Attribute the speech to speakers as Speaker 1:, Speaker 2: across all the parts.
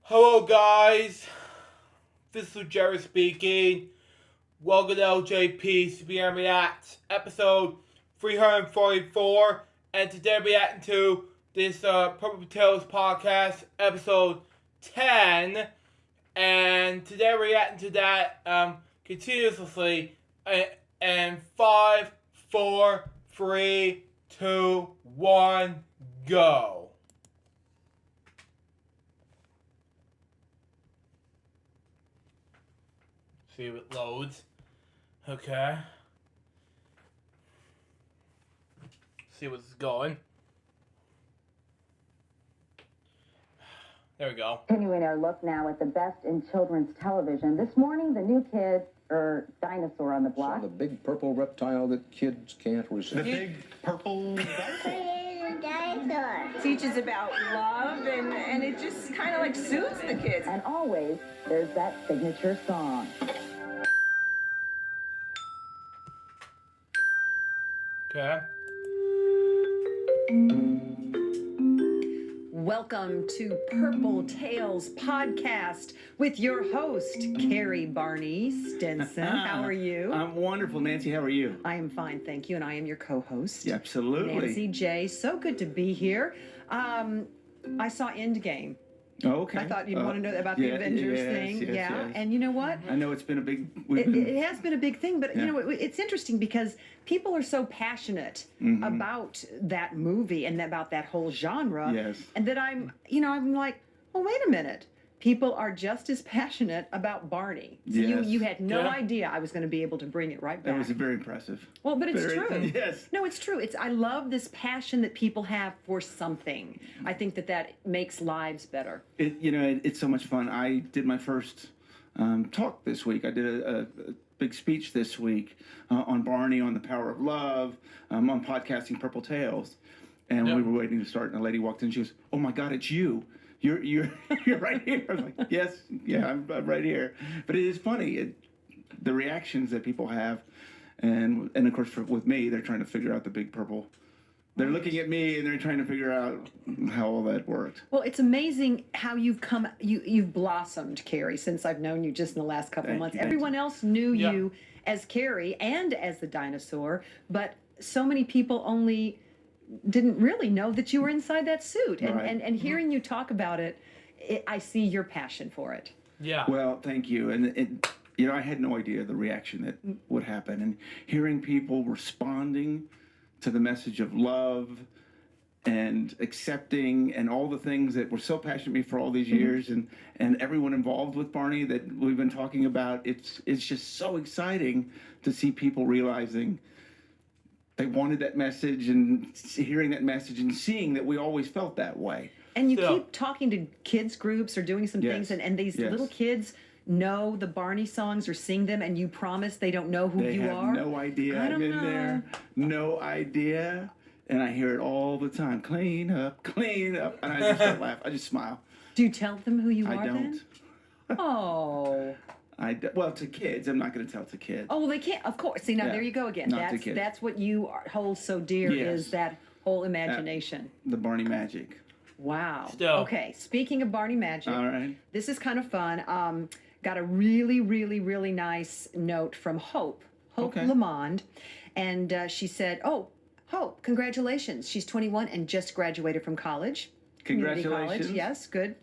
Speaker 1: Hello guys, this is Jerry speaking. Welcome to LJPCBM Reacts, episode 344, and today we're reacting to this Purple Potatoes podcast, episode 10, and today we're reacting to that continuously, and 5, 4, 3, 2, 1, go. See if it loads. Okay. See what's going. There we go.
Speaker 2: Continuing our look now at the best in children's television. This morning, the new kid, or dinosaur on the block.
Speaker 3: So the big purple reptile that kids can't resist.
Speaker 4: The big purple
Speaker 5: dinosaur.
Speaker 6: Teaches about love and it just kind of like soothes the kids.
Speaker 2: And always, there's that signature song.
Speaker 1: Okay.
Speaker 7: Welcome to Purple Tales Podcast with your host, Carrie Barney Stinson. How are you?
Speaker 4: I'm wonderful, Nancy. How are you?
Speaker 7: I am fine, thank you, and I am your co-host.
Speaker 4: Yeah, absolutely.
Speaker 7: Nancy J. So good to be here. I saw Endgame.
Speaker 4: Oh, okay.
Speaker 7: I thought you'd want to know about the Avengers thing.
Speaker 4: Yes.
Speaker 7: And you know what?
Speaker 4: I know it's been a big...
Speaker 7: It has been a big thing, but you know, it's interesting because people are so passionate about that movie and about that whole genre.
Speaker 4: Yes.
Speaker 7: And that I'm like, well, wait a minute. People are just as passionate about Barney. So
Speaker 4: Yes.
Speaker 7: you had no idea I was going to be able to bring it right back.
Speaker 4: That was very impressive.
Speaker 7: Well, but it's true.
Speaker 4: Yes.
Speaker 7: No, it's true. I love this passion that people have for something. I think that makes lives better.
Speaker 4: It's so much fun. I did my first talk this week. I did a big speech this week on Barney, on the power of love, on podcasting Purple Tales. And we were waiting to start, and a lady walked in. She goes, "Oh my God, it's you. You're right here." I was like, "Yes, yeah, I'm right here." But it is funny, the reactions that people have, and of course with me, they're trying to figure out the big purple. They're looking at me and they're trying to figure out how all that worked.
Speaker 7: Well, it's amazing how you've blossomed, Carrie, since I've known you just in the last couple of months. Everyone else knew you as Carrie and as the dinosaur, but so many people only didn't really know that you were inside that suit. And hearing you talk about it, I see your passion for it.
Speaker 1: Yeah.
Speaker 4: Well, thank you. And I had no idea the reaction that would happen. And hearing people responding to the message of love and accepting and all the things that were so passionate to me for all these years, and everyone involved with Barney that we've been talking about, it's just so exciting to see people realizing they wanted that message and hearing that message and seeing that we always felt that way.
Speaker 7: And you keep talking to kids groups or doing some things, and these little kids know the Barney songs or sing them, and you promise they don't know who you are?
Speaker 4: They have no idea I'm in there. No idea. And I hear it all the time. Clean up. And I just don't laugh. I just smile.
Speaker 7: Do you tell them who you are
Speaker 4: I don't.
Speaker 7: then? Oh.
Speaker 4: Well, to kids. I'm not going to tell to kids.
Speaker 7: Oh, well, they can't. Of course. See, now there you go again.
Speaker 4: Not to kids.
Speaker 7: That's what you hold so dear, is that whole imagination.
Speaker 4: The Barney magic.
Speaker 7: Wow.
Speaker 1: Still.
Speaker 7: Okay, speaking of Barney magic.
Speaker 4: All right.
Speaker 7: This is kind of fun. Got a really, really, really nice note from Hope Lamond. And she said, "Oh, Hope, congratulations. She's 21 and just graduated from college." Community
Speaker 4: Congratulations.
Speaker 7: college, yes, good.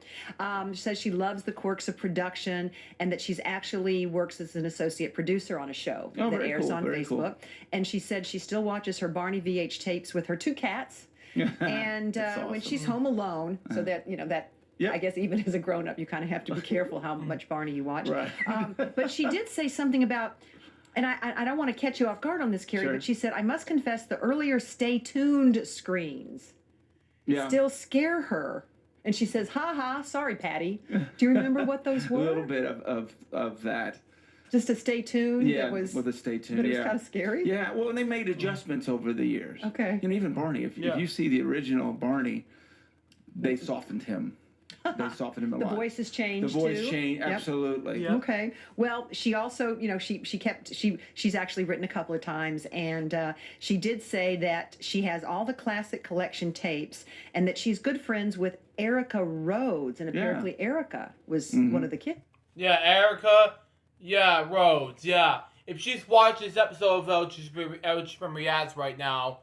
Speaker 7: Says she loves the quirks of production and that she's actually works as an associate producer on a show that airs on Facebook.
Speaker 4: Cool.
Speaker 7: And she said she still watches her Barney VH tapes with her 2 cats. And when she's home alone, so that, I guess even as a grown-up, you kind of have to be careful how much Barney you watch.
Speaker 4: Right.
Speaker 7: But she did say something about, and I don't want to catch you off guard on this, Carrie, but she said, "I must confess the earlier Stay Tuned screens still scare her." And she says, "Ha ha, sorry, Patty." Do you remember what those were?
Speaker 4: A little bit of that.
Speaker 7: Just to Stay Tuned?
Speaker 4: Yeah, with a Stay Tuned,
Speaker 7: But it was kind of scary?
Speaker 4: Yeah, well, and they made adjustments over the years.
Speaker 7: Okay.
Speaker 4: Even Barney, if you see the original Barney, they softened him. they soften him a
Speaker 7: The
Speaker 4: lot.
Speaker 7: voice has changed
Speaker 4: The voice
Speaker 7: too?
Speaker 4: changed,
Speaker 7: Yep.
Speaker 4: absolutely.
Speaker 1: Yeah.
Speaker 7: Okay. Well, she also, she's actually written a couple of times, and she did say that she has all the classic collection tapes, and that she's good friends with Erica Rhodes, and apparently Erica was one of the kids.
Speaker 1: Yeah, Erica. Yeah, Rhodes. Yeah. If she's watched this episode of LJPCBM Reacts right now,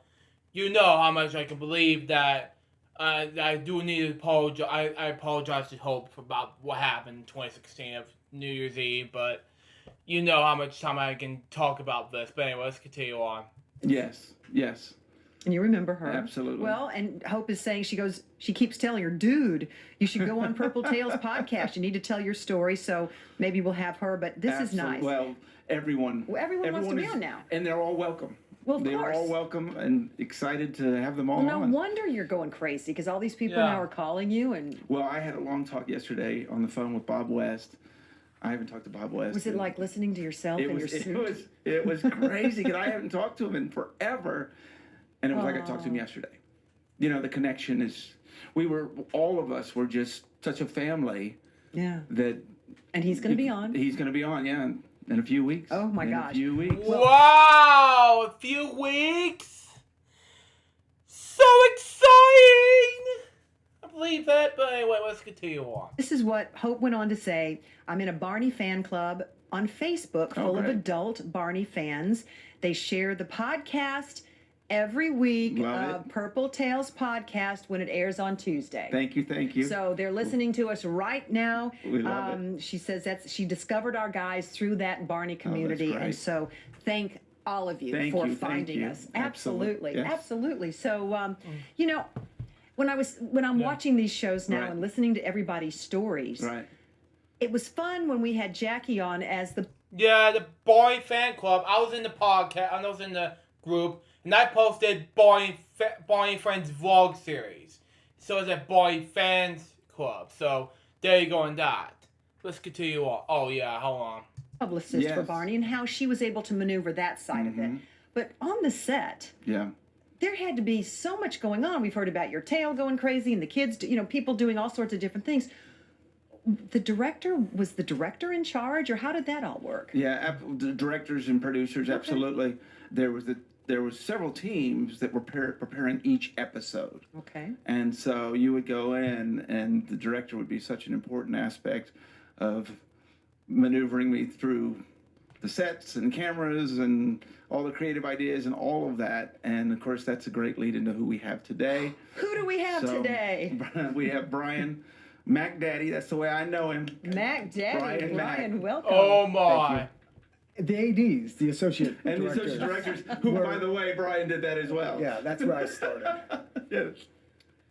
Speaker 1: you know how much I can believe that I do need to apologize. I apologize to Hope about what happened in 2016 of New Year's Eve, but you know how much time I can talk about this. But anyway, let's continue on.
Speaker 4: Yes, yes.
Speaker 7: And you remember her.
Speaker 4: Absolutely.
Speaker 7: Well, and Hope is saying, she keeps telling her, dude, you should go on Purple Tales podcast. You need to tell your story. So maybe we'll have her, but this is nice.
Speaker 4: Well, everyone
Speaker 7: Everyone wants to be on now.
Speaker 4: And they're all welcome.
Speaker 7: Well, of
Speaker 4: They're
Speaker 7: course.
Speaker 4: all welcome and excited to have them all
Speaker 7: No
Speaker 4: on.
Speaker 7: wonder you're going crazy, because all these people
Speaker 1: Yeah.
Speaker 7: now are calling you. And
Speaker 4: Well, I had a long talk yesterday on the phone with Bob West. I haven't talked to Bob West.
Speaker 7: was it
Speaker 4: in-
Speaker 7: like listening to yourself
Speaker 4: It
Speaker 7: in your
Speaker 4: was,
Speaker 7: suit?
Speaker 4: it was crazy because I haven't talked to him in forever, and it was like I talked to him yesterday. You know, the connection is. All of us were just such a family
Speaker 7: Yeah.
Speaker 4: that
Speaker 7: And he's going to be on.
Speaker 4: he's going to be on, yeah, in a few weeks.
Speaker 7: Oh, my
Speaker 4: in
Speaker 7: gosh.
Speaker 4: a few weeks.
Speaker 1: Wow! A few weeks? So exciting! I believe that, but anyway, let's continue on.
Speaker 7: This is what Hope went on to say. I'm in a Barney fan club on Facebook full of
Speaker 4: great.
Speaker 7: adult Barney fans. They share the podcast every week
Speaker 4: Love
Speaker 7: of
Speaker 4: it.
Speaker 7: Purple Tales podcast when it airs on Tuesday.
Speaker 4: Thank you.
Speaker 7: So they're listening to us right now.
Speaker 4: We love it.
Speaker 7: She says she discovered our guys through that Barney community,
Speaker 4: great.
Speaker 7: and so thank all of you
Speaker 4: Thank
Speaker 7: for
Speaker 4: you, thank
Speaker 7: finding
Speaker 4: you.
Speaker 7: us.
Speaker 4: Absolutely, yes.
Speaker 7: Absolutely. So you know, when I'm watching these shows now
Speaker 4: Right.
Speaker 7: and listening to everybody's stories,
Speaker 4: Right.
Speaker 7: it was fun when we had Jackie on as the
Speaker 1: Yeah, the Barney fan club. I was in the podcast. I was in the group, and I posted Barney Friends vlog series. So it's a Barney fans club. So there you go on that. Let's continue on. Oh yeah, hold on.
Speaker 7: publicist for
Speaker 4: Yes.
Speaker 7: Barney, and how she was able to maneuver that side of it. But on the set,
Speaker 4: Yeah.
Speaker 7: there had to be so much going on. We've heard about your tail going crazy and the kids, people doing all sorts of different things. Was the director in charge, or how did that all work?
Speaker 4: Yeah, the directors and producers, absolutely. There was several teams that were preparing each episode.
Speaker 7: Okay.
Speaker 4: And so you would go in, and the director would be such an important aspect of maneuvering me through the sets and cameras and all the creative ideas and all of that. And of course, that's a great lead into who we have today.
Speaker 7: Who do we have
Speaker 4: So,
Speaker 7: today?
Speaker 4: We have Brian Mac Daddy. That's the way I know him.
Speaker 7: Mac Daddy.
Speaker 4: Brian Mac.
Speaker 7: Welcome.
Speaker 1: Oh my.
Speaker 5: The ADs, the associate
Speaker 4: And the
Speaker 5: directors.
Speaker 4: associate directors, who, by the way, Brian did that as well.
Speaker 5: Yeah, that's where I started.
Speaker 4: Yes.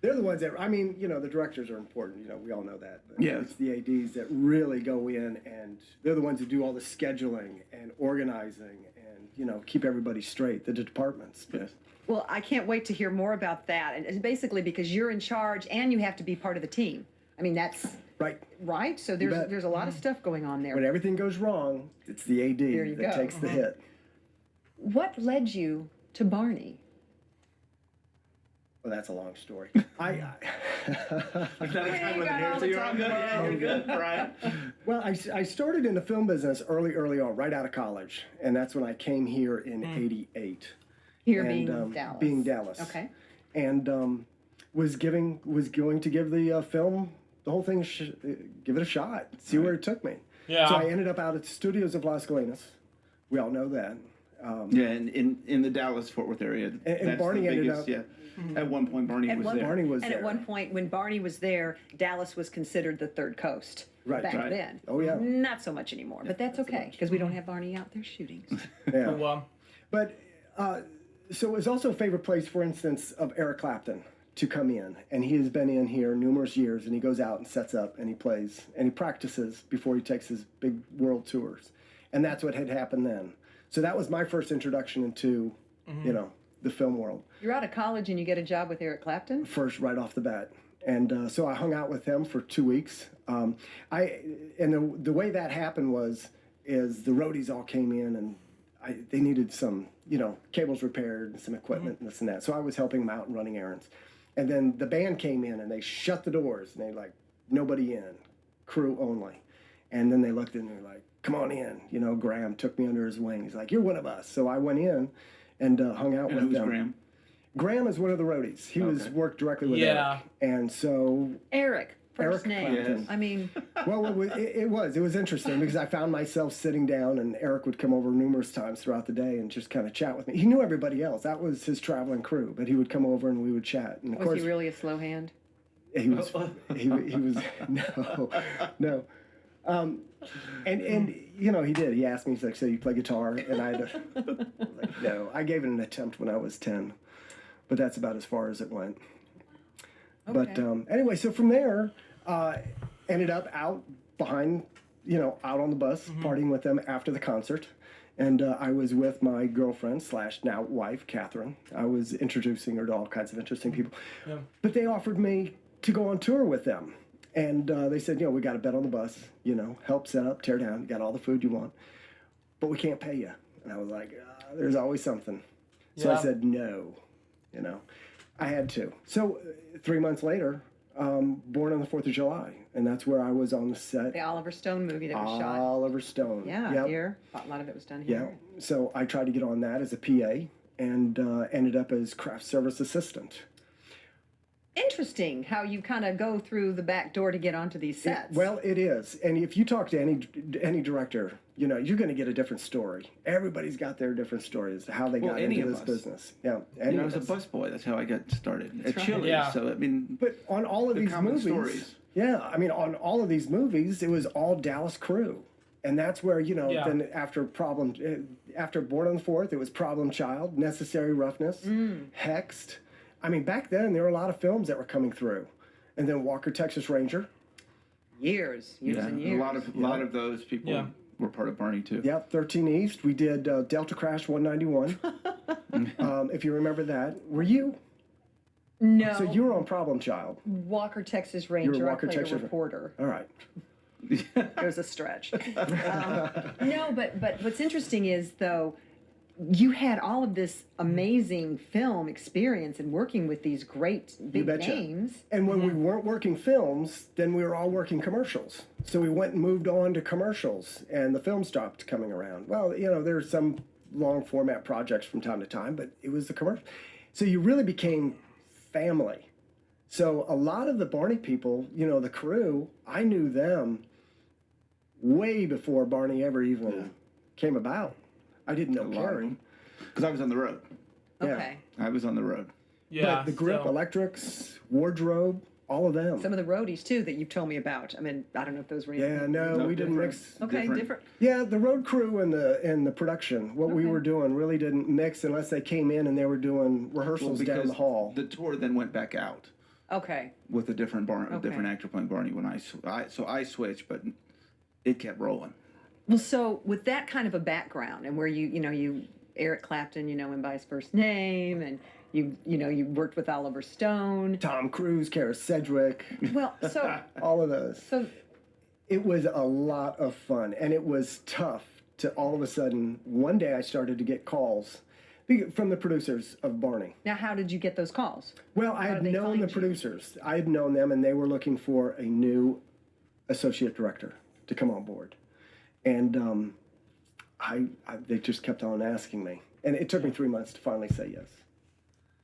Speaker 5: They're the ones that, the directors are important. We all know that. But
Speaker 4: Yes.
Speaker 5: It's the ADs that really go in, and they're the ones that do all the scheduling and organizing and, keep everybody straight, the departments.
Speaker 4: Yes.
Speaker 7: Well, I can't wait to hear more about that. And it's basically because you're in charge and you have to be part of the team. I mean, that's
Speaker 5: Right.
Speaker 7: right. So
Speaker 5: bet.
Speaker 7: there's a lot of stuff going on there.
Speaker 5: When everything goes wrong, it's the AD
Speaker 7: There you
Speaker 5: that
Speaker 7: go.
Speaker 5: takes the hit.
Speaker 7: What led you to Barney?
Speaker 5: Well, that's a long story.
Speaker 4: You're good, Brian.
Speaker 5: Well, I started in the film business early on, right out of college. And that's when I came here in '88.
Speaker 7: Here
Speaker 5: And,
Speaker 7: being Dallas.
Speaker 5: being Dallas.
Speaker 7: Okay.
Speaker 5: And was going to give the film, the whole thing, give it a shot, see where it took me.
Speaker 1: Yeah.
Speaker 5: So I ended up out at the studios of Las Colinas. We all know that.
Speaker 4: Yeah, in the Dallas Fort Worth area. That's
Speaker 5: Barney
Speaker 4: the
Speaker 5: ended
Speaker 4: biggest,
Speaker 5: up-
Speaker 4: Yeah. At one point, Barney was there.
Speaker 5: Barney was
Speaker 7: And
Speaker 5: there.
Speaker 7: at one point, when Barney was there, Dallas was considered the third coast.
Speaker 5: Right.
Speaker 7: Back
Speaker 4: Right.
Speaker 7: then.
Speaker 5: Oh, yeah.
Speaker 7: Not so much anymore, but that's okay because we don't have Barney out there shooting.
Speaker 5: Yeah.
Speaker 1: Well,
Speaker 5: But so it was also a favorite place, for instance, of Eric Clapton to come in. And he has been in here numerous years, and he goes out and sets up and he plays and he practices before he takes his big world tours. And that's what had happened then. So that was my first introduction into, the film world.
Speaker 7: You're out of college and you get a job with Eric Clapton?
Speaker 5: First, right off the bat. And so I hung out with him for 2 weeks. The way that happened is the roadies all came in and they needed some, cables repaired and some equipment and this and that. So I was helping them out and running errands. And then the band came in and they shut the doors and they nobody in, crew only. And then they looked and they were like, come on in. You know, Graham took me under his wing. He's like, you're one of us. So I went in and hung out with
Speaker 4: who's
Speaker 5: them.
Speaker 4: Graham?
Speaker 5: Graham is one of the roadies. He was worked directly with
Speaker 1: Yeah.
Speaker 5: Eric. And so
Speaker 7: Eric, first
Speaker 5: Eric
Speaker 7: name.
Speaker 5: Clapton.
Speaker 7: I mean,
Speaker 5: well, it was interesting because I found myself sitting down and Eric would come over numerous times throughout the day and just kind of chat with me. He knew everybody else. That was his traveling crew, but he would come over and we would chat. And of
Speaker 7: was
Speaker 5: course,
Speaker 7: he really a slow hand?
Speaker 5: he was no. And you know, he did. He asked me, he's like, so you play guitar? And I like, no. I gave it an attempt when I was 10, but that's about as far as it went. But anyway, so from there, ended up out behind, you know, out on the bus, partying with them after the concert. And I was with my girlfriend / now wife, Catherine. I was introducing her to all kinds of interesting people. Yeah. But they offered me to go on tour with them. And they said, you know, we got a bed on the bus, you know, help set up, tear down, got all the food you want, but we can't pay you. And I was like, there's always something. So I said, no, you know, I had to. So 3 months later, Born on the 4th of July. And that's where I was on the set.
Speaker 7: The Oliver Stone movie that was shot.
Speaker 5: Oliver Stone.
Speaker 7: Yeah,
Speaker 5: Yep.
Speaker 7: here. A lot of it was done here.
Speaker 5: Yeah. So I tried to get on that as a PA and ended up as craft service assistant.
Speaker 7: Interesting how you kind of go through the back door to get onto these sets.
Speaker 5: Well, it is. And if you talk to any director, you know, you're going to get a different story. Everybody's got their different stories, how they got into this business. Yeah.
Speaker 4: You know, I was a busboy. That's how I got started at Chili's.
Speaker 1: Yeah.
Speaker 4: So, I mean,
Speaker 5: But on all of these
Speaker 4: common
Speaker 5: movies,
Speaker 4: stories.
Speaker 5: yeah, I mean, on all of these movies, it was all Dallas crew. And that's where, you know, then after Born on the 4th, it was Problem Child, Necessary Roughness, Hexed. I mean, back then, there were a lot of films that were coming through. And then Walker, Texas Ranger.
Speaker 7: Years and years.
Speaker 4: A lot of those people were part of Barney, too.
Speaker 5: Yep, 13 East. We did Delta Crash 191. If you remember that. Were you?
Speaker 7: No.
Speaker 5: So you were on Problem Child.
Speaker 7: Walker, Texas Ranger.
Speaker 5: Walker,
Speaker 7: I played
Speaker 5: Texas
Speaker 7: a reporter.
Speaker 5: All right.
Speaker 7: It was a stretch. No, but what's interesting is, though, you had all of this amazing film experience and working with these great big names.
Speaker 5: And when we weren't working films, then we were all working commercials. So we went and moved on to commercials, and the film stopped coming around. Well, you know, there's some long format projects from time to time, but it was the commercial. So you really became family. So a lot of the Barney people, you know, the crew, I knew them way before Barney ever even came about. I didn't know Carrie.
Speaker 4: Because I was on the road.
Speaker 7: Okay.
Speaker 4: I was on the road.
Speaker 1: Yeah.
Speaker 5: But the grip, electrics, wardrobe, all of them.
Speaker 7: Some of the roadies, too, that you've told me about. I mean, I don't know if those were anything.
Speaker 5: Yeah, no, we didn't mix.
Speaker 7: Okay, different.
Speaker 5: Yeah, the road crew and the production, what we were doing really didn't mix unless they came in and they were doing rehearsals down the hall.
Speaker 4: The tour then went back out
Speaker 7: Okay.
Speaker 4: with a different different actor playing Barney when I switched, but it kept rolling.
Speaker 7: Well, so with that kind of a background and where you Eric Clapton, you know him by his first name, and you worked with Oliver Stone.
Speaker 5: Tom Cruise, Kara Sedgwick,
Speaker 7: Well, so
Speaker 5: all of those.
Speaker 7: so
Speaker 5: It was a lot of fun, and it was tough to all of a sudden, one day I started to get calls from the producers of Barney.
Speaker 7: now how did you get those calls?
Speaker 5: Well, I
Speaker 7: How
Speaker 5: had
Speaker 7: did they
Speaker 5: known
Speaker 7: find
Speaker 5: the
Speaker 7: you?
Speaker 5: producers. I had known them, and they were looking for a new associate director to come on board. And they just kept on asking me. And it took me 3 months to finally say yes.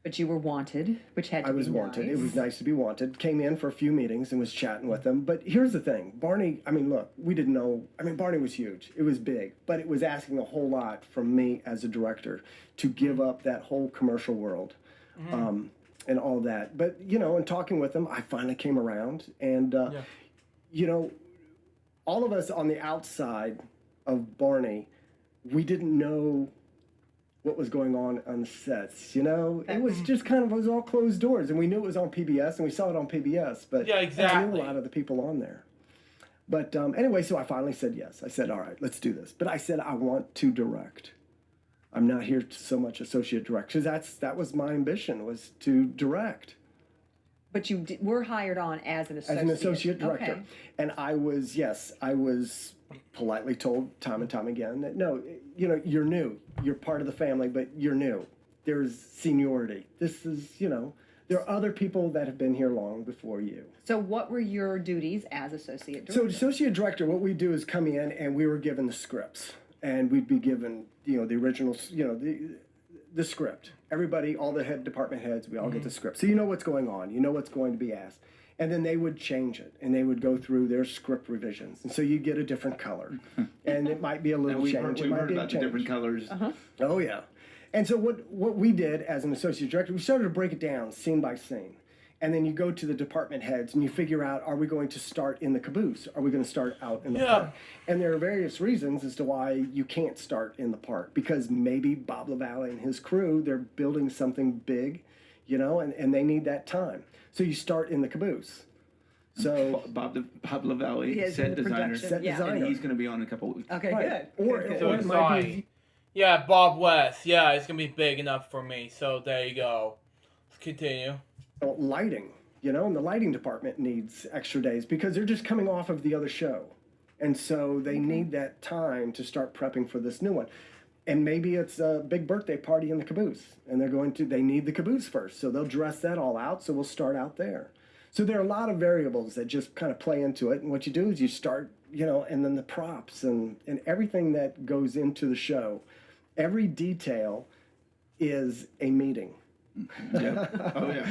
Speaker 7: But you were wanted, which had to
Speaker 5: I was
Speaker 7: be
Speaker 5: wanted.
Speaker 7: nice.
Speaker 5: It was nice to be wanted. Came in for a few meetings and was chatting with them. But here's the thing. Barney, I mean, look, we didn't know. I mean, Barney was huge. It was big. But it was asking a whole lot from me as a director to give up that whole commercial world and all of that. But, you know, in talking with them, I finally came around. And, you know, all of us on the outside of Barney, we didn't know what was going on the sets, you know? It was just kind of, it was all closed doors, and we knew it was on PBS, and we saw it on PBS, but
Speaker 1: Yeah,
Speaker 5: I
Speaker 1: exactly.
Speaker 5: knew a lot of the people on there. But anyway, so I finally said yes. I said, all right, let's do this. But I said, I want to direct. I'm not here to so much associate direct, because that was my ambition, was to direct.
Speaker 7: But you were hired on as an associate.
Speaker 5: As an associate director.
Speaker 7: Okay.
Speaker 5: And I was politely told time and time again that, no, you know, you're new. You're part of the family, but you're new. There's seniority. This is There are other people that have been here long before you.
Speaker 7: So what were your duties as associate
Speaker 5: So,
Speaker 7: director?
Speaker 5: associate director, what we do is come in and we were given the scripts, and we'd be given, the original, the script. Everybody, all the department heads, we all get the script. So you know what's going on, you know what's going to be asked. And then they would change it, and they would go through their script revisions. And so you get a different color, and it might be a little
Speaker 4: We've
Speaker 5: change.
Speaker 4: heard,
Speaker 5: It might be a
Speaker 4: about the
Speaker 5: change.
Speaker 4: different colors.
Speaker 5: Oh, yeah. And so what we did as an associate director, we started to break it down scene by scene. And then you go to the department heads and you figure out, are we going to start in the caboose? Are we going to start out in the park? And there are various reasons as to why you can't start in the park. Because maybe Bob LaValle and his crew, they're building something big, and they need that time. So you start in the caboose. So
Speaker 4: Bob LaValle,
Speaker 7: He is in
Speaker 4: set
Speaker 7: the
Speaker 4: designer,
Speaker 7: production,
Speaker 5: set
Speaker 7: yeah.
Speaker 5: designer.
Speaker 4: and he's going to be on in a couple of weeks.
Speaker 7: Okay,
Speaker 5: Right.
Speaker 7: good.
Speaker 5: Or,
Speaker 7: Good, good.
Speaker 5: or it might be
Speaker 1: Exciting. Yeah, Bob West. Yeah, it's gonna be big enough for me. So there you go. Let's continue.
Speaker 5: lighting, and the lighting department needs extra days because they're just coming off of the other show. And so they need that time to start prepping for this new one. And maybe it's a big birthday party in the caboose, and they need the caboose first. So they'll dress that all out, so we'll start out there. So there are a lot of variables that just kind of play into it. And what you do is you start, and then the props and everything that goes into the show, every detail is a meeting.
Speaker 4: Yeah. Oh, yeah.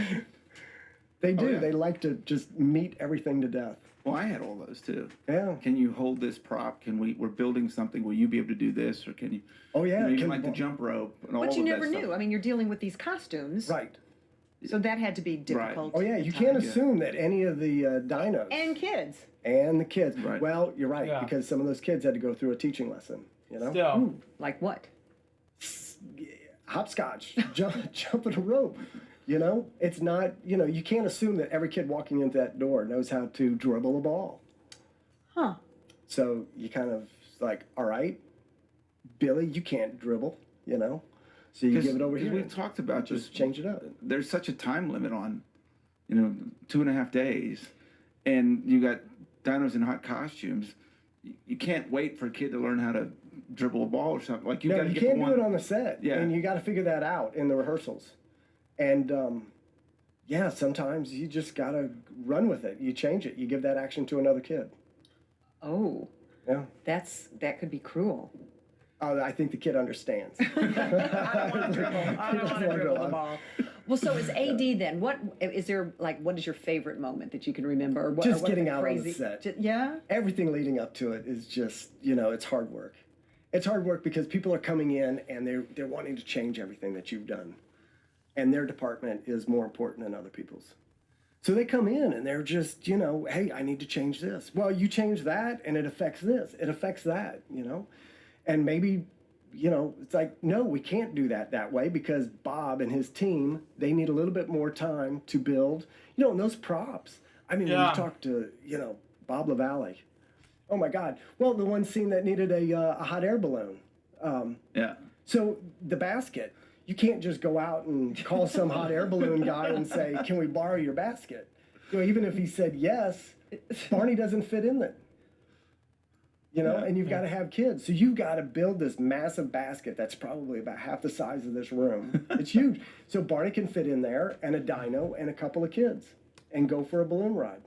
Speaker 5: They do.
Speaker 4: yeah.
Speaker 5: They like to just meet everything to death.
Speaker 4: Well, I had all those too.
Speaker 5: Yeah.
Speaker 4: Can you hold this prop? We're building something. Will you be able to do this? Or can you?
Speaker 5: Oh, yeah.
Speaker 4: Even
Speaker 5: Can-
Speaker 4: like the jump rope and all
Speaker 7: But you
Speaker 4: of
Speaker 7: never
Speaker 4: that
Speaker 7: knew.
Speaker 4: stuff.
Speaker 7: I mean, you're dealing with these costumes.
Speaker 5: Right.
Speaker 7: So that had to be difficult.
Speaker 5: Oh, yeah.
Speaker 7: at
Speaker 5: You
Speaker 7: the
Speaker 5: can't
Speaker 7: time.
Speaker 5: assume that any of the dinos
Speaker 7: And kids.
Speaker 5: and the kids.
Speaker 4: Right.
Speaker 5: Well, you're right,
Speaker 1: Yeah.
Speaker 5: because some of those kids had to go through a teaching lesson.
Speaker 1: Still.
Speaker 7: Like what?
Speaker 5: Hopscotch, jumping a rope. It's not. You can't assume that every kid walking into that door knows how to dribble a ball.
Speaker 7: Huh.
Speaker 5: So you kind of like, all right, Billy, you can't dribble. So you give it over here.
Speaker 4: We talked about
Speaker 5: Just
Speaker 4: this.
Speaker 5: change it up.
Speaker 4: There's such a time limit on, 2.5 days, and you got dinos in hot costumes. You can't wait for a kid to learn how to dribble a ball or something. Like you
Speaker 5: No,
Speaker 4: got to
Speaker 5: you
Speaker 4: get
Speaker 5: can't
Speaker 4: the
Speaker 5: do
Speaker 4: one.
Speaker 5: it on the set.
Speaker 4: Yeah.
Speaker 5: And you got to figure that out in the rehearsals. And sometimes you just got to run with it. You change it. You give that action to another kid.
Speaker 7: Oh,
Speaker 5: Yeah.
Speaker 7: that could be cruel.
Speaker 5: I think the kid understands.
Speaker 7: I don't want to dribble. I don't want to dribble the ball. Well, so as AD then, what is there like? What is your favorite moment that you can remember? Or what,
Speaker 5: Just
Speaker 7: or what
Speaker 5: getting
Speaker 7: the
Speaker 5: out on the
Speaker 7: crazy,
Speaker 5: set.
Speaker 7: Yeah.
Speaker 5: Everything leading up to it is just, it's hard work. It's hard work because people are coming in and they're wanting to change everything that you've done. And their department is more important than other people's. So they come in and they're just, hey, I need to change this. Well, you change that and it affects this. It affects that, And maybe, it's like, no, we can't do that way because Bob and his team, they need a little bit more time to build, and those props. I mean, when
Speaker 1: Yeah.
Speaker 5: you talk to, Bob LaValle, oh my God. Well, the one scene that needed a hot air balloon.
Speaker 4: Yeah.
Speaker 5: So the basket, you can't just go out and call some hot air balloon guy and say, can we borrow your basket? Even if he said yes, Barney doesn't fit in it. And you've got to have kids. So you've got to build this massive basket that's probably about half the size of this room. It's huge. So Barney can fit in there and a dino and a couple of kids and go for a balloon ride.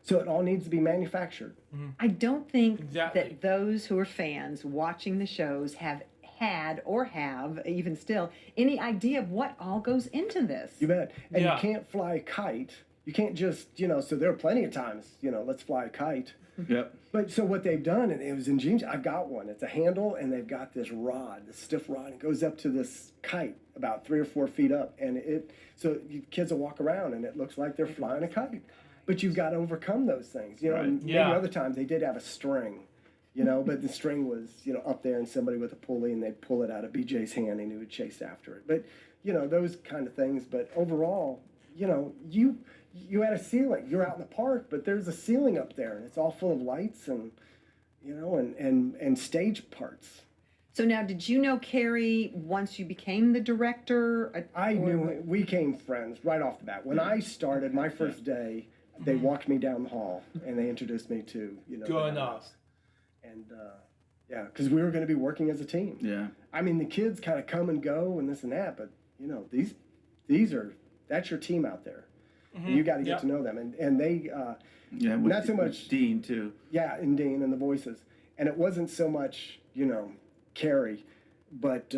Speaker 5: So it all needs to be manufactured.
Speaker 7: I don't think
Speaker 1: Exactly.
Speaker 7: that those who are fans watching the shows have had or have even still any idea of what all goes into this.
Speaker 5: You bet. And
Speaker 1: Yeah.
Speaker 5: you can't fly a kite. You can't just, so there are plenty of times, let's fly a kite.
Speaker 4: Yep.
Speaker 5: But so what they've done, and it was ingenious, I've got one. It's a handle, and they've got this rod, this stiff rod. It goes up to this kite about 3 or 4 feet up, and kids will walk around, and it looks like they're flying a kite. But you've got to overcome those things,
Speaker 4: Right.
Speaker 5: And maybe
Speaker 1: Yeah.
Speaker 5: other times they did have a string, but the string was, up there, and somebody with a pulley, and they'd pull it out of BJ's hand, and he would chase after it. But, those kind of things. But overall, you had a ceiling. You're out in the park, but there's a ceiling up there, and it's all full of lights and, and stage parts.
Speaker 7: So now, did you know Carrie once you became the director?
Speaker 5: I knew we became friends right off the bat. When I started my first day, they walked me down the hall and they introduced me to the
Speaker 1: Good enough.
Speaker 5: guys. And yeah, because we were going to be working as a team.
Speaker 4: Yeah.
Speaker 5: I mean, the kids kind of come and go and this and that, but these are that's your team out there. And you got to get
Speaker 1: Yep.
Speaker 5: to know them, and they
Speaker 4: Yeah,
Speaker 5: not so
Speaker 4: with
Speaker 5: much
Speaker 4: Dean too.
Speaker 5: yeah, and Dean and the voices, and it wasn't so much Carrie, but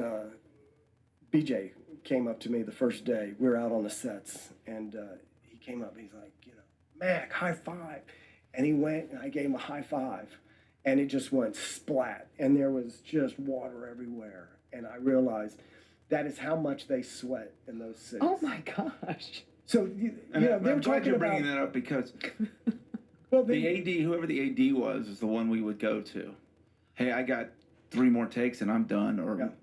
Speaker 5: BJ came up to me the first day we were out on the sets, and he came up, he's like, Mac, high five, and he went and I gave him a high five, and it just went splat, and there was just water everywhere, and I realized that is how much they sweat in those suits.
Speaker 7: Oh my gosh.
Speaker 5: So
Speaker 4: And
Speaker 5: they
Speaker 4: I'm
Speaker 5: were
Speaker 4: glad
Speaker 5: talking
Speaker 4: you're
Speaker 5: about
Speaker 4: bringing that up because
Speaker 5: well,
Speaker 4: the AD, whoever the AD was, is the one we would go to. Hey, I got 3 more takes and I'm done,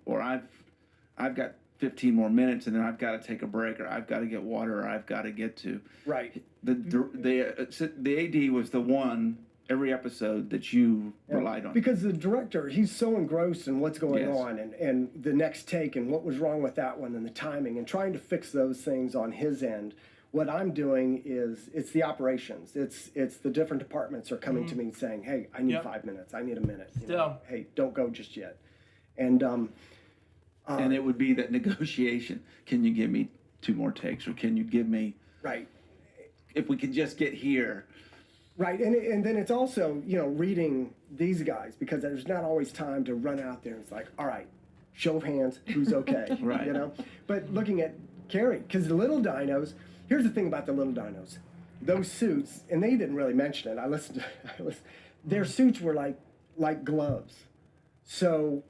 Speaker 4: or I've got 15 more minutes and then I've got to take a break, or I've got to get water, or I've got to get to.
Speaker 5: right.
Speaker 4: The AD was the one every episode that you relied on.
Speaker 5: Because the director, he's so engrossed in what's going
Speaker 4: Yes.
Speaker 5: on and the next take and what was wrong with that one and the timing and trying to fix those things on his end. What I'm doing is it's the operations. It's the different departments are coming to me saying, hey, I need
Speaker 1: Yep.
Speaker 5: 5 minutes. I need a minute.
Speaker 1: Still.
Speaker 5: Hey, don't go just yet. And
Speaker 4: And it would be that negotiation. Can you give me 2 more takes, or can you give me,
Speaker 5: right.
Speaker 4: if we could just get here?
Speaker 5: Right, and then it's also, reading these guys, because there's not always time to run out there. It's like, all right, show of hands, who's okay,
Speaker 4: Right.
Speaker 5: But looking at Carrie, because the little dinos, here's the thing about the little dinos. Those suits, and they didn't really mention it, their suits were like gloves. So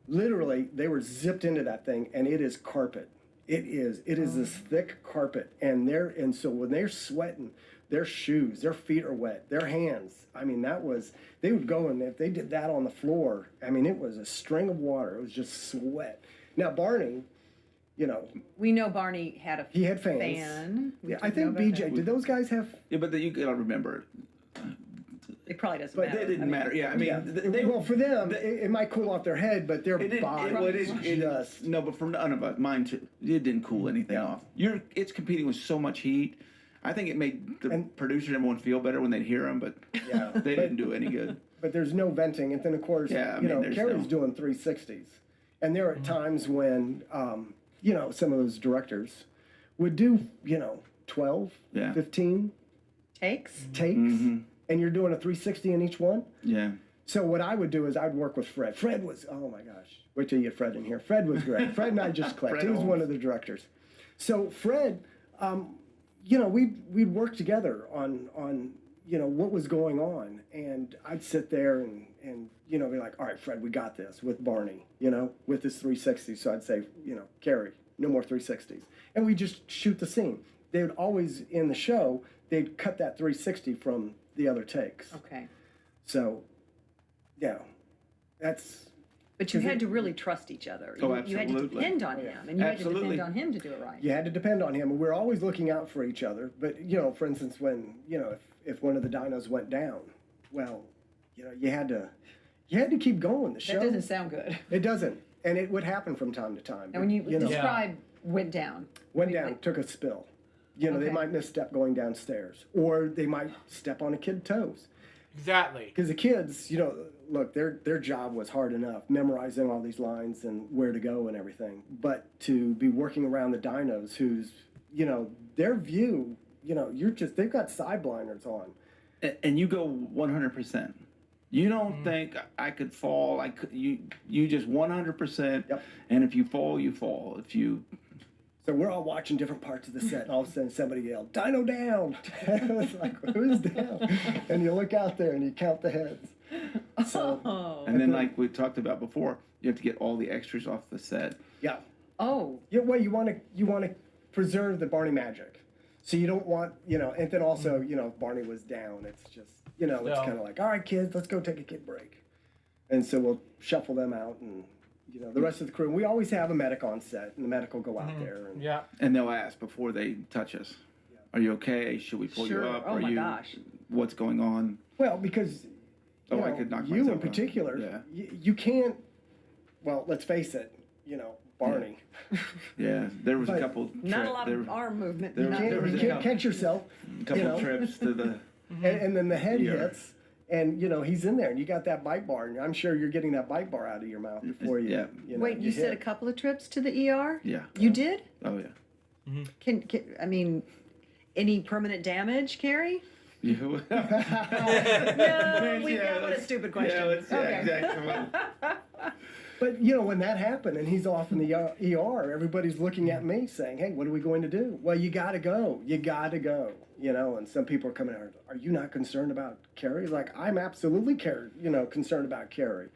Speaker 5: literally, they were zipped into that thing, and it is carpet. It is this thick carpet, and so when they're sweating, their shoes, their feet are wet, their hands. I mean, they would go, and if they did that on the floor, I mean, it was a string of water. It was just sweat. Now, Barney,
Speaker 7: We know Barney had a
Speaker 5: he had fans.
Speaker 7: fan. We
Speaker 5: Yeah, I
Speaker 7: didn't know
Speaker 5: think
Speaker 7: about
Speaker 5: BJ,
Speaker 7: that.
Speaker 5: did those guys have?
Speaker 4: Yeah, but you gotta remember,
Speaker 7: It probably doesn't
Speaker 4: but
Speaker 7: matter.
Speaker 4: they didn't
Speaker 7: I mean,
Speaker 4: matter. Yeah, I mean,
Speaker 5: Yeah.
Speaker 4: they
Speaker 5: Well, for them, it might cool off their head, but their
Speaker 4: It didn't.
Speaker 5: body
Speaker 4: It
Speaker 5: just.
Speaker 4: no, but for none of us, mine too. It didn't cool anything off. It's competing with so much heat. I think it made the producers and everyone feel better when they'd hear them, but
Speaker 5: Yeah.
Speaker 4: they didn't do any good.
Speaker 5: But there's no venting, and then of course,
Speaker 4: Yeah, I mean, there's
Speaker 5: Carrie's
Speaker 4: no-
Speaker 5: doing 360s, and there are times when, some of those directors would do, 12,
Speaker 4: Yeah.
Speaker 5: 15
Speaker 7: Takes?
Speaker 5: takes, and you're doing a 360 in each one.
Speaker 4: Yeah.
Speaker 5: So what I would do is I'd work with Fred. Fred was, oh my gosh, wait till you get Fred in here. Fred was great. Fred and I just clicked.
Speaker 4: Fred
Speaker 5: He was
Speaker 4: Holmes.
Speaker 5: one of the directors. So Fred, we'd work together on what was going on, and I'd sit there and be like, all right, Fred, we got this with Barney, with his 360. So I'd say, Carrie, no more 360s, and we just shoot the scene. They would always in the show they'd cut that 360 from the other takes.
Speaker 7: Okay.
Speaker 5: So, yeah, that's
Speaker 7: But you had to really trust each other.
Speaker 4: Oh,
Speaker 7: You had to
Speaker 4: absolutely.
Speaker 7: depend on him, and you had to
Speaker 4: Absolutely.
Speaker 7: depend on him to do it right.
Speaker 5: you had to depend on him, and we're always looking out for each other. But for instance, when if one of the dinos went down, well, you had to keep going. The show
Speaker 7: That doesn't sound good.
Speaker 5: it doesn't, and it would happen from time to time.
Speaker 7: And when you
Speaker 5: know,
Speaker 7: describe went down.
Speaker 5: went down, took a spill. They
Speaker 7: Okay.
Speaker 5: might misstep going downstairs, or they might step on a kid's toes.
Speaker 1: Exactly.
Speaker 5: Because the kids, look, their job was hard enough, memorizing all these lines and where to go and everything. But to be working around the dinos, who's, their view, they've got side blinders on.
Speaker 4: And you go 100%. You don't think I could fall. You just 100%.
Speaker 5: Yep.
Speaker 4: And if you fall, you fall. If you
Speaker 5: So we're all watching different parts of the set, and all of a sudden somebody yelled, "Dino down!" It's like, who's down? And you look out there and you count the heads. So,
Speaker 4: and then like we talked about before, you have to get all the extras off the set.
Speaker 5: yeah.
Speaker 7: Oh,
Speaker 5: Yeah, well, you want to preserve the Barney magic, so you don't want and then also if Barney was down, it's just it's
Speaker 1: Yeah.
Speaker 5: kind of like, all right, kids, let's go take a kid break, and so we'll shuffle them out, and the rest of the crew. We always have a medic on set, and the medic will go out there, and
Speaker 1: Yeah.
Speaker 4: And they'll ask before they touch us, "Are you okay? Should we pull
Speaker 7: Sure.
Speaker 4: you up?
Speaker 7: Oh
Speaker 4: Are
Speaker 7: my
Speaker 4: you?
Speaker 7: gosh.
Speaker 4: What's going on?"
Speaker 5: well, because
Speaker 4: Oh, I could knock
Speaker 5: you
Speaker 4: myself
Speaker 5: in
Speaker 4: out.
Speaker 5: particular,
Speaker 4: Yeah.
Speaker 5: you can't. Well, let's face it, Barney.
Speaker 4: Yeah, there was a
Speaker 5: But
Speaker 4: couple.
Speaker 7: not a lot
Speaker 4: there,
Speaker 7: of arm movement.
Speaker 4: there
Speaker 7: Not-
Speaker 4: was-
Speaker 5: You
Speaker 4: was a
Speaker 5: can't
Speaker 4: couple-
Speaker 5: catch yourself,
Speaker 4: couple trips to the.
Speaker 5: and then the head
Speaker 4: Yeah.
Speaker 5: hits. And he's in there, and you got that bite bar, and I'm sure you're getting that bite bar out of your mouth before you.
Speaker 4: Yeah.
Speaker 5: you know,
Speaker 7: Wait, you said a
Speaker 5: hit.
Speaker 7: couple of trips to the ER?
Speaker 4: Yeah.
Speaker 7: You did?
Speaker 4: Oh yeah.
Speaker 7: Can I mean, any permanent damage, Carrie?
Speaker 4: You.
Speaker 7: No, we know what a stupid question.
Speaker 4: Yeah, exactly.
Speaker 5: But you know, when that happened and he's off in the ER, everybody's looking at me saying, "Hey, what are we going to do?" Well, you got to go. You got to go. You know, and some people are coming out. Are you not concerned about Carrie? Like, I'm absolutely concerned about Carrie,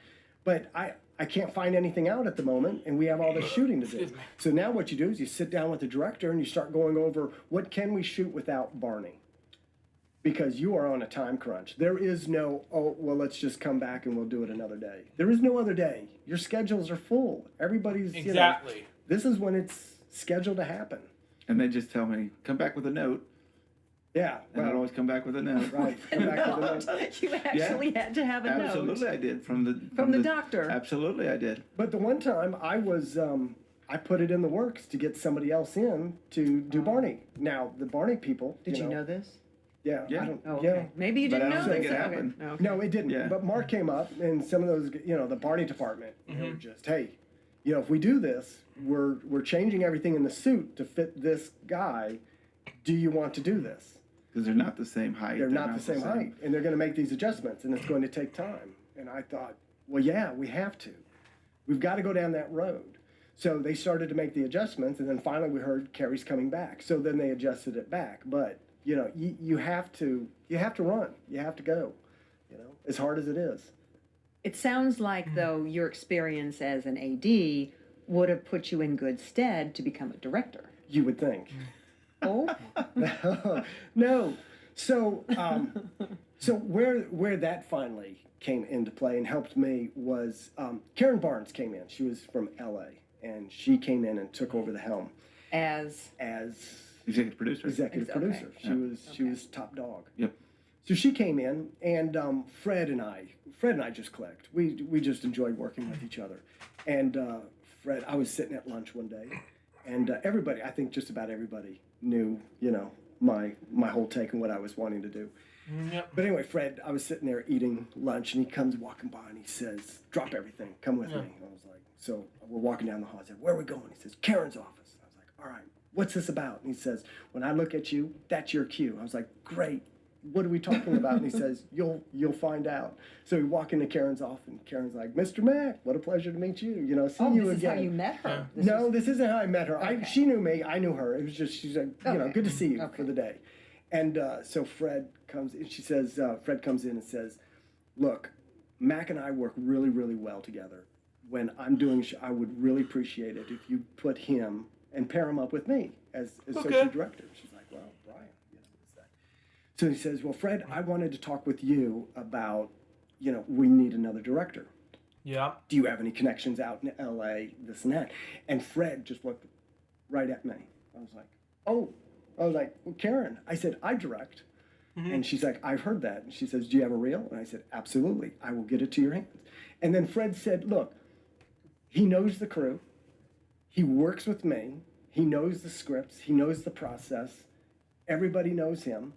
Speaker 5: but I can't find anything out at the moment, and we have all this shooting to do. So now what you do is you sit down with the director and you start going over what can we shoot without Barney. Because you are on a time crunch. There is no, oh, well, let's just come back and we'll do it another day. There is no other day. Your schedules are full. Everybody's,
Speaker 1: Exactly.
Speaker 5: This is when it's scheduled to happen.
Speaker 4: And they just tell me, come back with a note.
Speaker 5: Yeah.
Speaker 4: And I'd always come back with a note.
Speaker 5: Right. Come back with a note.
Speaker 7: You actually had to have a
Speaker 4: Absolutely,
Speaker 7: note.
Speaker 4: I did. From
Speaker 7: the doctor.
Speaker 4: Absolutely, I did.
Speaker 5: But the one time I was, I put it in the works to get somebody else in to do Barney. Now, the Barney people.
Speaker 7: Did you know this?
Speaker 5: Yeah.
Speaker 4: Yeah.
Speaker 5: I don't,
Speaker 7: Oh, okay.
Speaker 5: yeah.
Speaker 7: Maybe you
Speaker 4: But
Speaker 7: didn't
Speaker 4: I
Speaker 7: know
Speaker 4: don't think
Speaker 7: this.
Speaker 4: it
Speaker 7: Okay.
Speaker 4: happened.
Speaker 7: Okay.
Speaker 5: No, it didn't.
Speaker 4: Yeah.
Speaker 5: But Mark came up and some of those, the Barney department, they were just, hey, if we do this, we're changing everything in the suit to fit this guy. Do you want to do this?
Speaker 4: Because they're not the same height.
Speaker 5: They're not the same height, and they're going to make these adjustments, and it's going to take time. And I thought, well, yeah, we have to. We've got to go down that road. So they started to make the adjustments, and then finally we heard Carrie's coming back. So then they adjusted it back. But you have to run. You have to go. As hard as it is.
Speaker 7: It sounds like, though, your experience as an AD would have put you in good stead to become a director.
Speaker 5: You would think.
Speaker 7: Oh,
Speaker 5: No. So, so where that finally came into play and helped me was Karen Barnes came in. She was from LA, and she came in and took over the helm
Speaker 7: as
Speaker 4: Executive producer.
Speaker 5: executive
Speaker 7: Okay.
Speaker 5: producer. She was top dog.
Speaker 4: Yep.
Speaker 5: So she came in, and Fred and I just clicked. We just enjoyed working with each other. And Fred, I was sitting at lunch one day, and everybody, I think just about everybody knew, my whole take on what I was wanting to do.
Speaker 1: Yep.
Speaker 5: But anyway, Fred, I was sitting there eating lunch, and he comes walking by, and he says, "Drop everything, come with me." I was like, so we're walking down the hall. I said, "Where are we going?" He says, "Karen's office." I was like, "All right, what's this about?" And he says, "When I look at you, that's your cue." I was like, "Great. What are we talking about?" And he says, "You'll find out." So we walk into Karen's office, and Karen's like, "Mr. Mack, what a pleasure to meet you. See you
Speaker 7: this is
Speaker 5: again."
Speaker 7: how you met her.
Speaker 5: This isn't how I met her.
Speaker 7: Okay.
Speaker 5: She knew me. I knew her. It was just, she's like,
Speaker 7: Okay.
Speaker 5: good to see you
Speaker 7: Okay.
Speaker 5: for the day. And so Fred comes in. She says, Fred comes in and says, "Look, Mac and I work really, really well together. When I'm doing, I would really appreciate it if you put him and pair him up with me as associate director." She's like, "Well, Brian, what's that?" So he says, "Well, Fred, I wanted to talk with you about, we need another director.
Speaker 1: Yeah.
Speaker 5: Do you have any connections out in LA, this and that?" And Fred just looked right at me. I was like, "Oh." I was like, "Well, Karen," I said, "I direct." And she's like, "I've heard that." And she says, "Do you have a reel?" And I said, "Absolutely. I will get it to your hands." And then Fred said, "Look, he knows the crew. He works with me. He knows the scripts. He knows the process. Everybody knows him.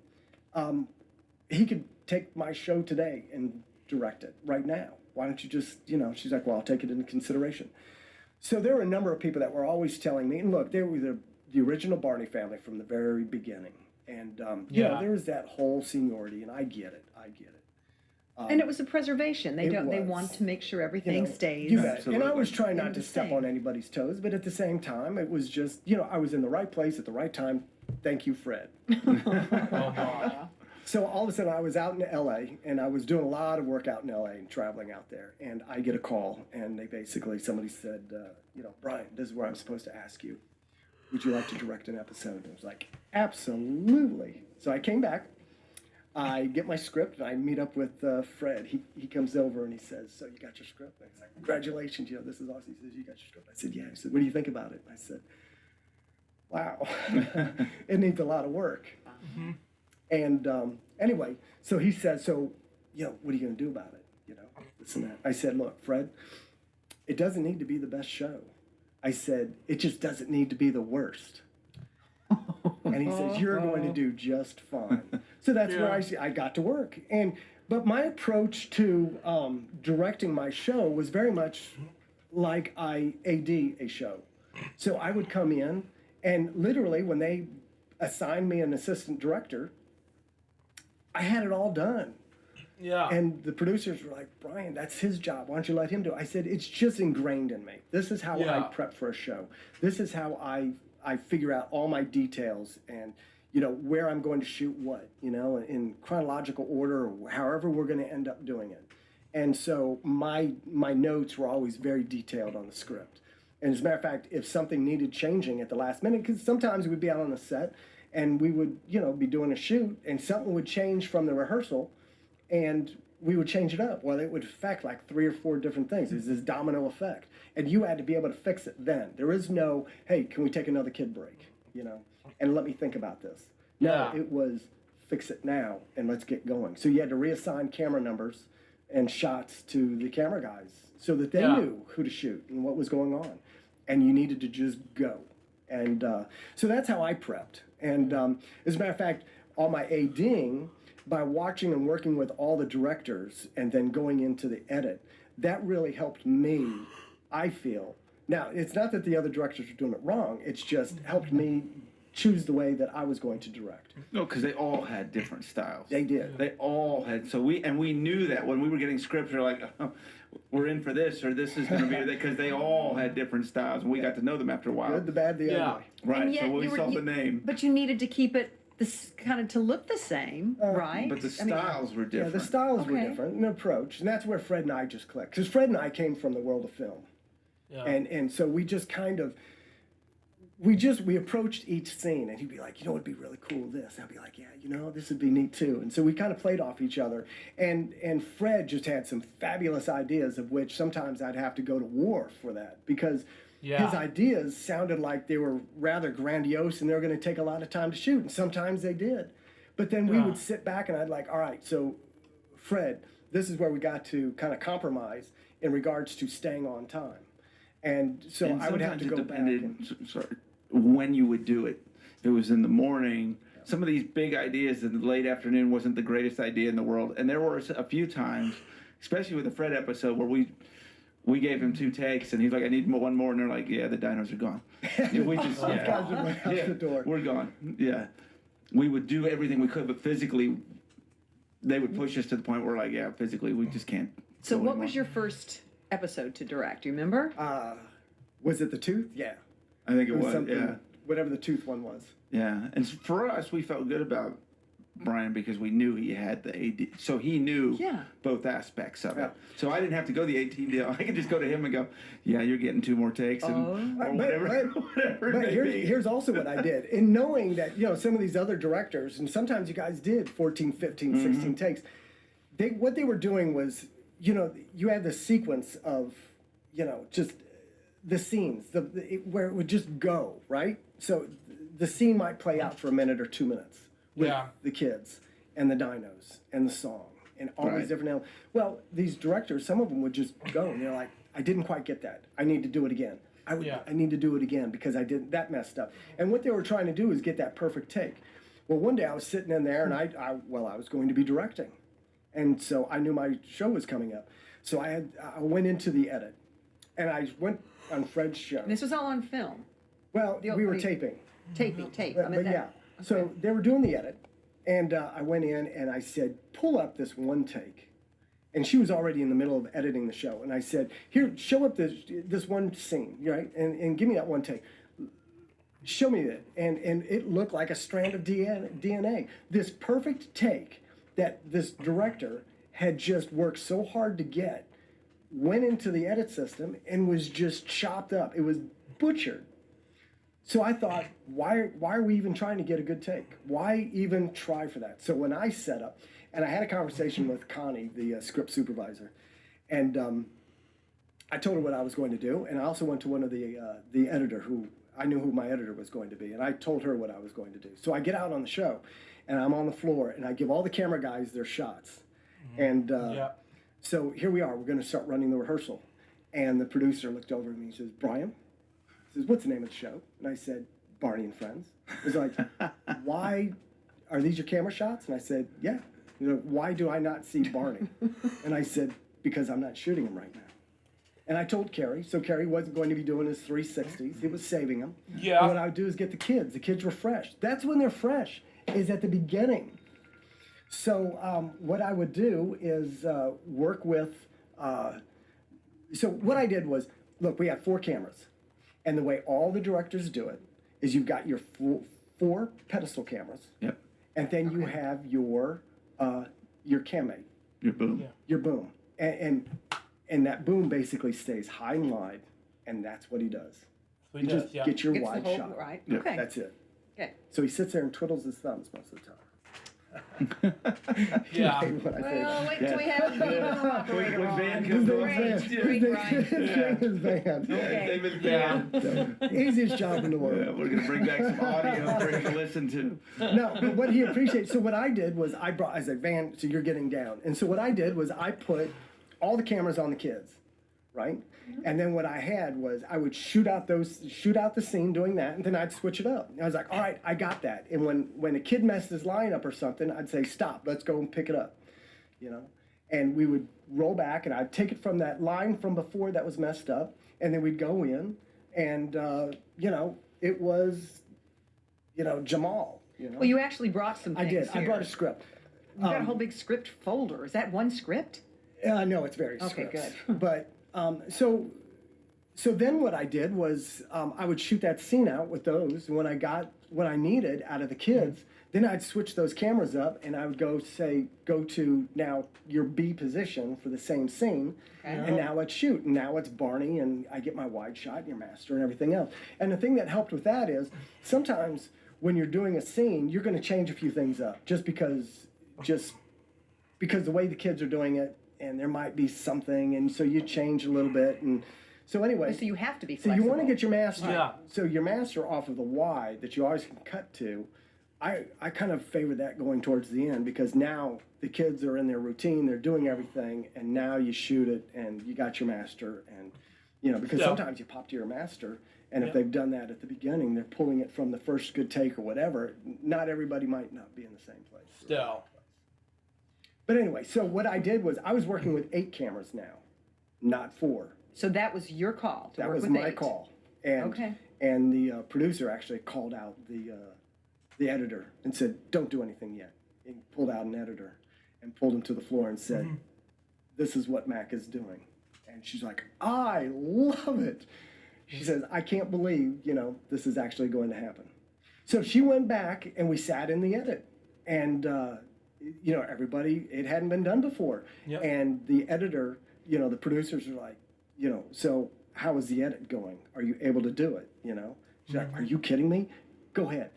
Speaker 5: He could take my show today and direct it right now. Why don't you just, she's like, "Well, I'll take it into consideration." So there were a number of people that were always telling me, and look, they were the original Barney family from the very beginning. And, there was that whole seniority, and I get it.
Speaker 7: And it was a preservation. They
Speaker 5: It
Speaker 7: They
Speaker 5: was.
Speaker 7: want to make sure everything stays.
Speaker 5: You bet.
Speaker 4: Absolutely.
Speaker 5: And I was trying not
Speaker 7: And
Speaker 5: to
Speaker 7: the
Speaker 5: step
Speaker 7: same.
Speaker 5: on anybody's toes, but at the same time, it was just, I was in the right place at the right time. Thank you, Fred. So all of a sudden, I was out in LA, and I was doing a lot of work out in LA and traveling out there. And I get a call, and somebody said, "Brian, this is where I'm supposed to ask you. Would you like to direct an episode?" And I was like, "Absolutely." So I came back. I get my script, and I meet up with Fred. He comes over, and he says, "So you got your script?" And he's like, "Congratulations, this is awesome." He says, "You got your script?" I said, "Yeah." He said, "What do you think about it?" And I said, "Wow, it needs a lot of work." And anyway, so he says, "So, what are you going to do about it? This and that." I said, "Look, Fred, it doesn't need to be the best show." I said, "It just doesn't need to be the worst." And he says, "You're going to do just fine." So that's where I got to work. But my approach to directing my show was very much like I AD a show. So I would come in And literally, when they assigned me an assistant director, I had it all done.
Speaker 1: Yeah.
Speaker 5: And the producers were like, Brian, that's his job. Why don't you let him do it? I said, it's just ingrained in me. This is how I prep for a show. This is how I figure out all my details and, where I'm going to shoot what, in chronological order or however we're going to end up doing it. And so my notes were always very detailed on the script. And as a matter of fact, if something needed changing at the last minute, because sometimes we'd be out on the set and we would, be doing a shoot and something would change from the rehearsal and we would change it up. Well, it would affect like 3 or 4 different things. It's this domino effect. And you had to be able to fix it then. There is no, hey, can we take another kid break? And let me think about this. No, it was fix it now and let's get going. So you had to reassign camera numbers and shots to the camera guys so that they knew who to shoot and what was going on. And you needed to just go. And so that's how I prepped. And as a matter of fact, all my ADing, by watching and working with all the directors and then going into the edit, that really helped me, I feel. Now, it's not that the other directors were doing it wrong. It's just helped me choose the way that I was going to direct.
Speaker 4: No, because they all had different styles.
Speaker 5: They did.
Speaker 4: They all had. So we knew that when we were getting scripts, we were like, oh, we're in for this, or this is going to be because they all had different styles, and we got to know them after a while.
Speaker 5: Good, the bad, the ugly.
Speaker 4: Right.
Speaker 7: And yet
Speaker 4: So when
Speaker 7: you
Speaker 4: we
Speaker 7: were-
Speaker 4: saw
Speaker 7: you-
Speaker 4: the name,
Speaker 7: But you needed to keep it this kind of to look the same, right?
Speaker 4: but the
Speaker 7: I mean,
Speaker 4: styles were
Speaker 5: Yeah,
Speaker 4: different.
Speaker 5: the styles were
Speaker 7: Okay.
Speaker 5: different, and the approach, and that's where Fred and I just clicked. Because Fred and I came from the world of film.
Speaker 1: Yeah.
Speaker 5: And so we just kind of, we approached each scene, and he'd be like, it'd be really cool this. And I'd be like, yeah, this would be neat too. And so we kind of played off each other. And Fred just had some fabulous ideas, of which sometimes I'd have to go to war for that, because his ideas sounded like they were rather grandiose and they were going to take a lot of time to shoot. And sometimes they did. But then we would sit back and I'd like, all right, so Fred, this is where we got to kind of compromise in regards to staying on time. And so
Speaker 4: And
Speaker 5: I would have to
Speaker 4: sometimes
Speaker 5: go
Speaker 4: it
Speaker 5: back.
Speaker 4: depended, sorry, when you would do it. If it was in the morning, some of these big ideas in the late afternoon wasn't the greatest idea in the world. And there were a few times, especially with the Fred episode, where we gave him 2 takes, and he's like, I need one more, and they're like, yeah, the dinos are gone. And we just,
Speaker 5: Guys would run out the door.
Speaker 4: we're gone. Yeah. We would do everything we could, but physically, they would push us to the point where, like, yeah, physically, we just can't.
Speaker 7: So
Speaker 4: go
Speaker 7: what
Speaker 4: anymore.
Speaker 7: was your first episode to direct? Do you remember?
Speaker 5: Was it the tooth? Yeah.
Speaker 4: I think it was,
Speaker 5: something,
Speaker 4: yeah.
Speaker 5: whatever the tooth one was.
Speaker 4: Yeah, and for us, we felt good about Brian because we knew he had the AD, so he knew both aspects of it.
Speaker 5: Yeah.
Speaker 4: So I didn't have to go the 18 deal. I could just go to him and go, "Yeah, you're getting 2 more takes," and or whatever. Whatever it
Speaker 5: But
Speaker 4: may be.
Speaker 5: here's also what I did. In knowing that, some of these other directors, and sometimes you guys did 14, 15, 16 takes, what they were doing was, you had the sequence of, just the scenes, where it would just go, right? So the scene might play out for a minute or 2 minutes with the kids and the dinos and the song and all these different elements. Well, these directors, some of them would just go and they're like, I didn't quite get that. I need to do it again. I need to do it again because I didn't, that messed up. And what they were trying to do is get that perfect take. Well, one day I was sitting in there and I was going to be directing. And so I knew my show was coming up. So I went into the edit and I went on Fred's show.
Speaker 7: And this was all on film.
Speaker 5: Well, we were taping.
Speaker 7: Tape.
Speaker 5: But yeah. So they were doing the edit, and I went in and I said, pull up this 1 take. And she was already in the middle of editing the show. And I said, here, show up this one scene, right? And give me that 1 take. Show me that. And it looked like a strand of DNA. This perfect take that this director had just worked so hard to get went into the edit system and was just chopped up. It was butchered. So I thought, why are we even trying to get a good take? Why even try for that? So when I set up, and I had a conversation with Connie, the script supervisor, and I told her what I was going to do, and I also went to one of the editor who, I knew who my editor was going to be, and I told her what I was going to do. So I get out on the show, and I'm on the floor, and I give all the camera guys their shots. And so here we are, we're going to start running the rehearsal. And the producer looked over at me and says, Brian, says, what's the name of the show? And I said, Barney and Friends. He's like, why, are these your camera shots? And I said, yeah. Why do I not see Barney? And I said, because I'm not shooting him right now. And I told Carrie, so Carrie wasn't going to be doing his 360s. He was saving them.
Speaker 1: Yeah.
Speaker 5: And what I would do is get the kids. The kids were fresh. That's when they're fresh, is at the beginning. So what I would do is work with, so what I did was, look, we have 4 cameras. And the way all the directors do it is you've got your 4 pedestal cameras.
Speaker 4: Yep.
Speaker 5: And then you have your cam-mate,
Speaker 4: Your boom.
Speaker 5: your boom. And that boom basically stays high and wide, and that's what he does.
Speaker 1: So
Speaker 5: You
Speaker 1: he does,
Speaker 5: just
Speaker 1: yeah.
Speaker 5: get your
Speaker 7: Gets the
Speaker 5: wide
Speaker 7: whole,
Speaker 5: shot.
Speaker 7: right?
Speaker 4: Yeah.
Speaker 7: Okay.
Speaker 5: That's it.
Speaker 7: Okay.
Speaker 5: So he sits there and twiddles his thumbs most of the time.
Speaker 1: Yeah.
Speaker 5: When I say
Speaker 7: Well,
Speaker 5: that.
Speaker 7: wait till we have the boom operator
Speaker 4: When
Speaker 7: on.
Speaker 4: Van comes
Speaker 5: His
Speaker 4: on.
Speaker 5: name's
Speaker 7: Great,
Speaker 5: Van.
Speaker 7: great,
Speaker 5: His
Speaker 7: Brian.
Speaker 5: name is Van.
Speaker 7: Okay.
Speaker 4: David
Speaker 1: Yeah.
Speaker 4: Van.
Speaker 5: Easiest job in the
Speaker 4: Yeah,
Speaker 5: world.
Speaker 4: we're gonna bring back some audio for you to listen to.
Speaker 5: No, but what he appreciates. So what I did was I said, Van, so you're getting down. And so what I did was I put all the cameras on the kids, right? And then what I had was I would shoot out the scene doing that, and then I'd switch it up. And I was like, all right, I got that. And when a kid messed his line up or something, I'd say, stop, let's go and pick it up, you know? And we would roll back, and I'd take it from that line from before that was messed up, and then we'd go in, and, it was, Jamal,
Speaker 7: Well, you actually brought some
Speaker 5: I
Speaker 7: things
Speaker 5: did. I
Speaker 7: here.
Speaker 5: brought a script.
Speaker 7: You got a whole big script folder. Is that one script?
Speaker 5: No, it's very
Speaker 7: Okay,
Speaker 5: scripts.
Speaker 7: good.
Speaker 5: But so then what I did was I would shoot that scene out with those. And when I got what I needed out of the kids, then I'd switch those cameras up and I would go to now your B position for the same scene. And now let's shoot. And now it's Barney and I get my wide shot and your master and everything else. And the thing that helped with that is sometimes when you're doing a scene, you're going to change a few things up just because the way the kids are doing it, and there might be something, and so you change a little bit, and so anyway.
Speaker 7: So you have to be
Speaker 5: So
Speaker 7: flexible.
Speaker 5: you want to get your master.
Speaker 1: Yeah.
Speaker 5: So your master off of the wide that you always can cut to. I kind of favor that going towards the end because now the kids are in their routine, they're doing everything, and now you shoot it and you got your master, and because
Speaker 1: Yeah.
Speaker 5: sometimes you pop to your master, and if
Speaker 1: Yeah.
Speaker 5: they've done that at the beginning, they're pulling it from the first good take or whatever. Not everybody might not be in the same place.
Speaker 1: Still.
Speaker 5: But anyway, so what I did was I was working with 8 cameras now, not 4.
Speaker 7: So that was your call to
Speaker 5: That
Speaker 7: work
Speaker 5: was
Speaker 7: with
Speaker 5: my
Speaker 7: 8.
Speaker 5: call, and
Speaker 7: Okay.
Speaker 5: and the producer actually called out the editor and said, "Don't do anything yet." He pulled out an editor and pulled him to the floor and said, "This is what Mac is doing," and she's like, "I love it." She says, "I can't believe this is actually going to happen." So she went back and we sat in the edit, and everybody, it hadn't been done before.
Speaker 1: Yep.
Speaker 5: And the editor, the producers are like, so how is the edit going? Are you able to do it? She's like, are you kidding me? Go ahead.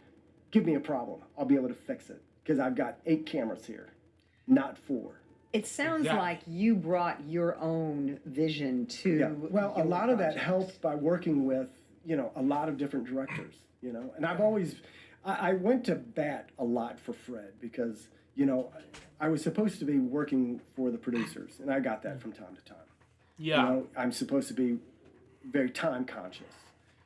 Speaker 5: Give me a problem. I'll be able to fix it. Because I've got 8 cameras here, not 4.
Speaker 7: It sounds
Speaker 1: Exactly.
Speaker 7: like you brought your own vision to.
Speaker 5: Yeah. Well, a
Speaker 7: your
Speaker 5: lot of that
Speaker 7: project.
Speaker 5: helped by working with, a lot of different directors, and I've always, I went to bat a lot for Fred because, I was supposed to be working for the producers, and I got that from time to time.
Speaker 1: Yeah.
Speaker 5: I'm supposed to be very time conscious.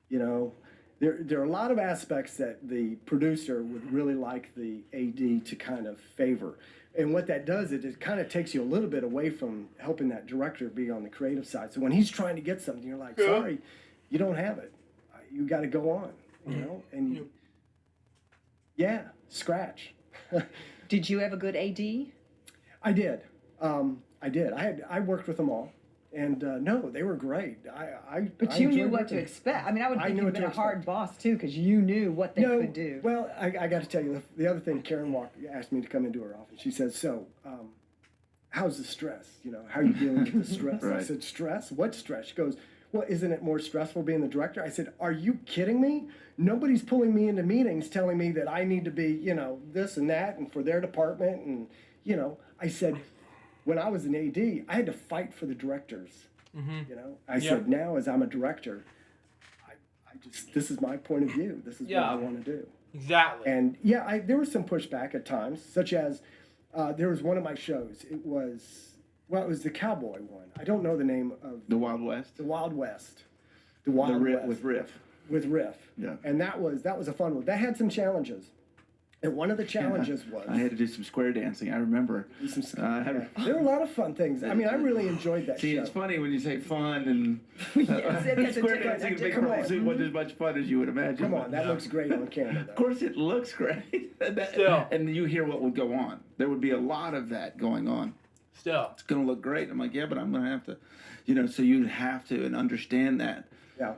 Speaker 5: There are a lot of aspects that the producer would really like the AD to kind of favor. And what that does, it kind of takes you a little bit away from helping that director be on the creative side. So when he's trying to get something, you're like, sorry, you don't have it. You got to go on, and scratch.
Speaker 7: Did you have a good AD?
Speaker 5: I did. I worked with them all. And no, they were great.
Speaker 7: But
Speaker 5: I
Speaker 7: you knew
Speaker 5: enjoyed
Speaker 7: what
Speaker 5: working.
Speaker 7: to expect. I mean, I would
Speaker 5: I
Speaker 7: think
Speaker 5: knew
Speaker 7: you'd
Speaker 5: what
Speaker 7: been
Speaker 5: to
Speaker 7: a hard
Speaker 5: expect.
Speaker 7: boss too, because you knew what they
Speaker 5: No,
Speaker 7: could do.
Speaker 5: well, I got to tell you, the other thing, Karen asked me to come into her office. She says, so, how's the stress? How are you dealing with the stress? I
Speaker 4: Right.
Speaker 5: said, stress? What stress? She goes, well, isn't it more stressful being the director? I said, are you kidding me? Nobody's pulling me into meetings telling me that I need to be, this and that and for their department. And, I said, when I was an AD, I had to fight for the directors. I said, now as I'm a director, I just, this is my point of view. This is what I want to do.
Speaker 1: Exactly.
Speaker 5: And there was some pushback at times, such as there was one of my shows. It was the cowboy one. I don't know the name of
Speaker 4: The Wild West.
Speaker 5: the Wild West. The Wild West
Speaker 4: With Riff.
Speaker 5: with Riff.
Speaker 4: Yeah.
Speaker 5: And that was a fun one. That had some challenges. And one of the challenges was
Speaker 4: I had to do some square dancing. I remember.
Speaker 5: there were a lot of fun things. I mean, I really enjoyed that
Speaker 4: See,
Speaker 5: show.
Speaker 4: it's funny when you say fun and
Speaker 7: Yes,
Speaker 4: square dancing in a big purple suit wasn't as much fun as you would imagine.
Speaker 5: Come on, that looks great on camera.
Speaker 4: Of course, it looks great.
Speaker 1: Still.
Speaker 4: And you hear what would go on. There would be a lot of that going on.
Speaker 1: Still.
Speaker 4: It's going to look great. I'm like, yeah, but I'm going to have to, so you'd have to and understand that.
Speaker 5: Yeah.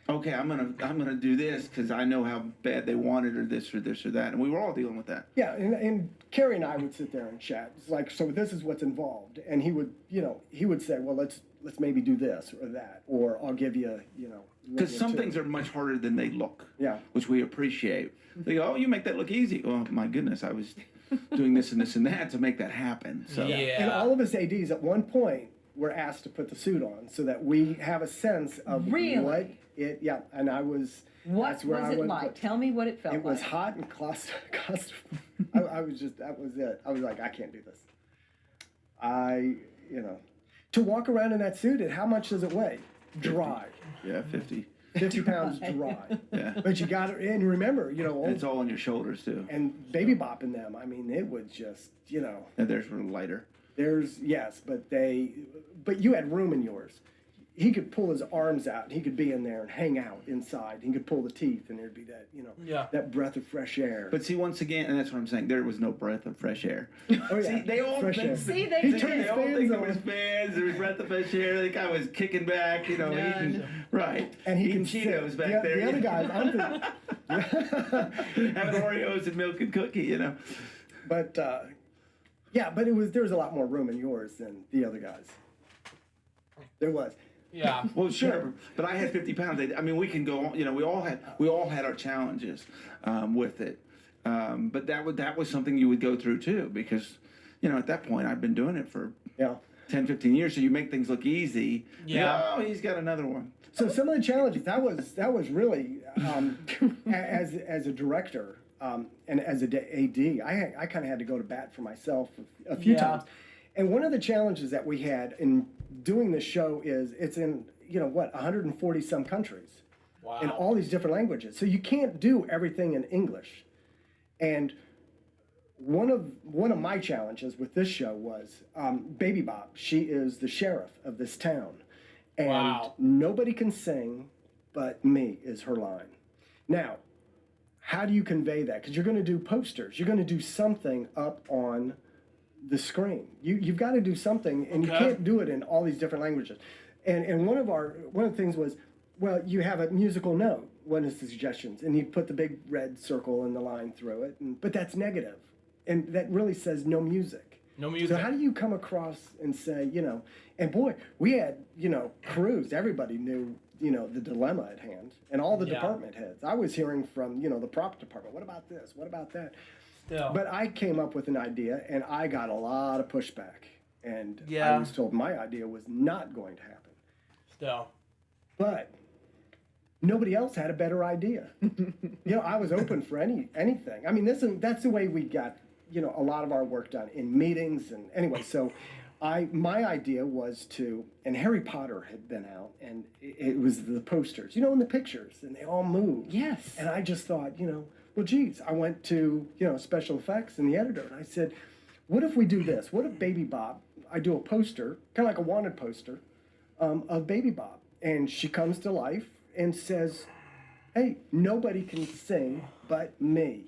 Speaker 4: Okay, I'm gonna do this because I know how bad they want it, or this or that, and we were all dealing with that.
Speaker 5: Yeah, and Carrie and I would sit there and chat. It's like, so this is what's involved, and he would say, well, let's maybe do this or that, or I'll give you,
Speaker 4: Because some things are much harder than they look.
Speaker 5: Yeah.
Speaker 4: Which we appreciate. They go, oh, you make that look easy. Oh my goodness, I was doing this and this and that to make that happen. So
Speaker 1: Yeah.
Speaker 5: And all of us ADs at one point were asked to put the suit on so that we have a sense of
Speaker 7: Really?
Speaker 5: what it. Yeah, and I was.
Speaker 7: What
Speaker 5: that's where
Speaker 7: was
Speaker 5: I
Speaker 7: it
Speaker 5: went
Speaker 7: like?
Speaker 5: with-
Speaker 7: Tell me what it felt
Speaker 5: It was
Speaker 7: like.
Speaker 5: hot and costume. I was just, that was it. I was like, I can't do this. To walk around in that suit, and how much does it weigh? Dry.
Speaker 4: yeah, 50.
Speaker 5: 50 pounds dry.
Speaker 4: Yeah.
Speaker 5: But you got to, and remember,
Speaker 4: And it's all on your shoulders too.
Speaker 5: and baby bopping them, I mean, it was just,
Speaker 4: And theirs were lighter.
Speaker 5: yes, but you had room in yours. He could pull his arms out, and he could be in there and hang out inside. He could pull the teeth, and there'd be that,
Speaker 1: Yeah.
Speaker 5: that breath of fresh air.
Speaker 4: But see, once again, and that's what I'm saying, there was no breath of fresh air.
Speaker 5: Oh, yeah.
Speaker 4: See, they all
Speaker 5: Fresh
Speaker 4: think,
Speaker 5: air.
Speaker 7: See, they
Speaker 5: He
Speaker 7: did.
Speaker 5: turned his
Speaker 4: they all
Speaker 5: fans
Speaker 4: think it
Speaker 5: on.
Speaker 4: was fans, there was breath of fresh air, the guy was kicking back, eating, right.
Speaker 5: And he
Speaker 4: eating
Speaker 5: can
Speaker 4: Cheetos
Speaker 5: sit.
Speaker 4: back there.
Speaker 5: The other guys, I'm thinking,
Speaker 4: Having Oreos and milk and cookie,
Speaker 5: but there was a lot more room in yours than the other guys. There was.
Speaker 1: Yeah.
Speaker 4: Well, sure, but I had 50 pounds. I mean, we can go on. We all had our challenges with it. But that was something you would go through too, because at that point I've been doing it for
Speaker 5: Yeah.
Speaker 4: 10, 15 years. So you make things look easy.
Speaker 1: Yeah.
Speaker 4: Oh, he's got another one.
Speaker 5: So some of the challenges that was really as a director and as a AD, I kind of had to go to bat for myself a few
Speaker 1: Yeah.
Speaker 5: times. And one of the challenges that we had in doing this show is it's in 140 some countries
Speaker 1: Wow.
Speaker 5: in all these different languages. So you can't do everything in English. And one of my challenges with this show was Baby Bop. She is the sheriff of this town, and
Speaker 1: Wow.
Speaker 5: nobody can sing but me is her line. Now, how do you convey that? Because you're going to do posters. You're going to do something up on the screen. You've got to do something, and you
Speaker 1: Okay.
Speaker 5: can't do it in all these different languages. And one of the things was, well, you have a musical note. One of the suggestions, and you put the big red circle and the line through it, but that's negative, and that really says no music.
Speaker 1: No music.
Speaker 5: So how do you come across and say, and boy, we had, crews. Everybody knew, the dilemma at hand, and all the
Speaker 1: Yeah.
Speaker 5: department heads. I was hearing from, the prop department. What about this? What about that?
Speaker 1: Still.
Speaker 5: But I came up with an idea, and I got a lot of pushback. And
Speaker 1: Yeah.
Speaker 5: I was told my idea was not going to happen.
Speaker 1: Still.
Speaker 5: But nobody else had a better idea. I was open for anything. I mean, that's the way we got, a lot of our work done in meetings. And anyway, so my idea was and Harry Potter had been out, and it was the posters, and the pictures, and they all moved.
Speaker 7: Yes.
Speaker 5: And I just thought, well, geez, I went to, special effects and the editor, and I said, what if we do this? What if Baby Bop, I do a poster, kind of like a wanted poster, of Baby Bop, and she comes to life and says, hey, nobody can sing but me.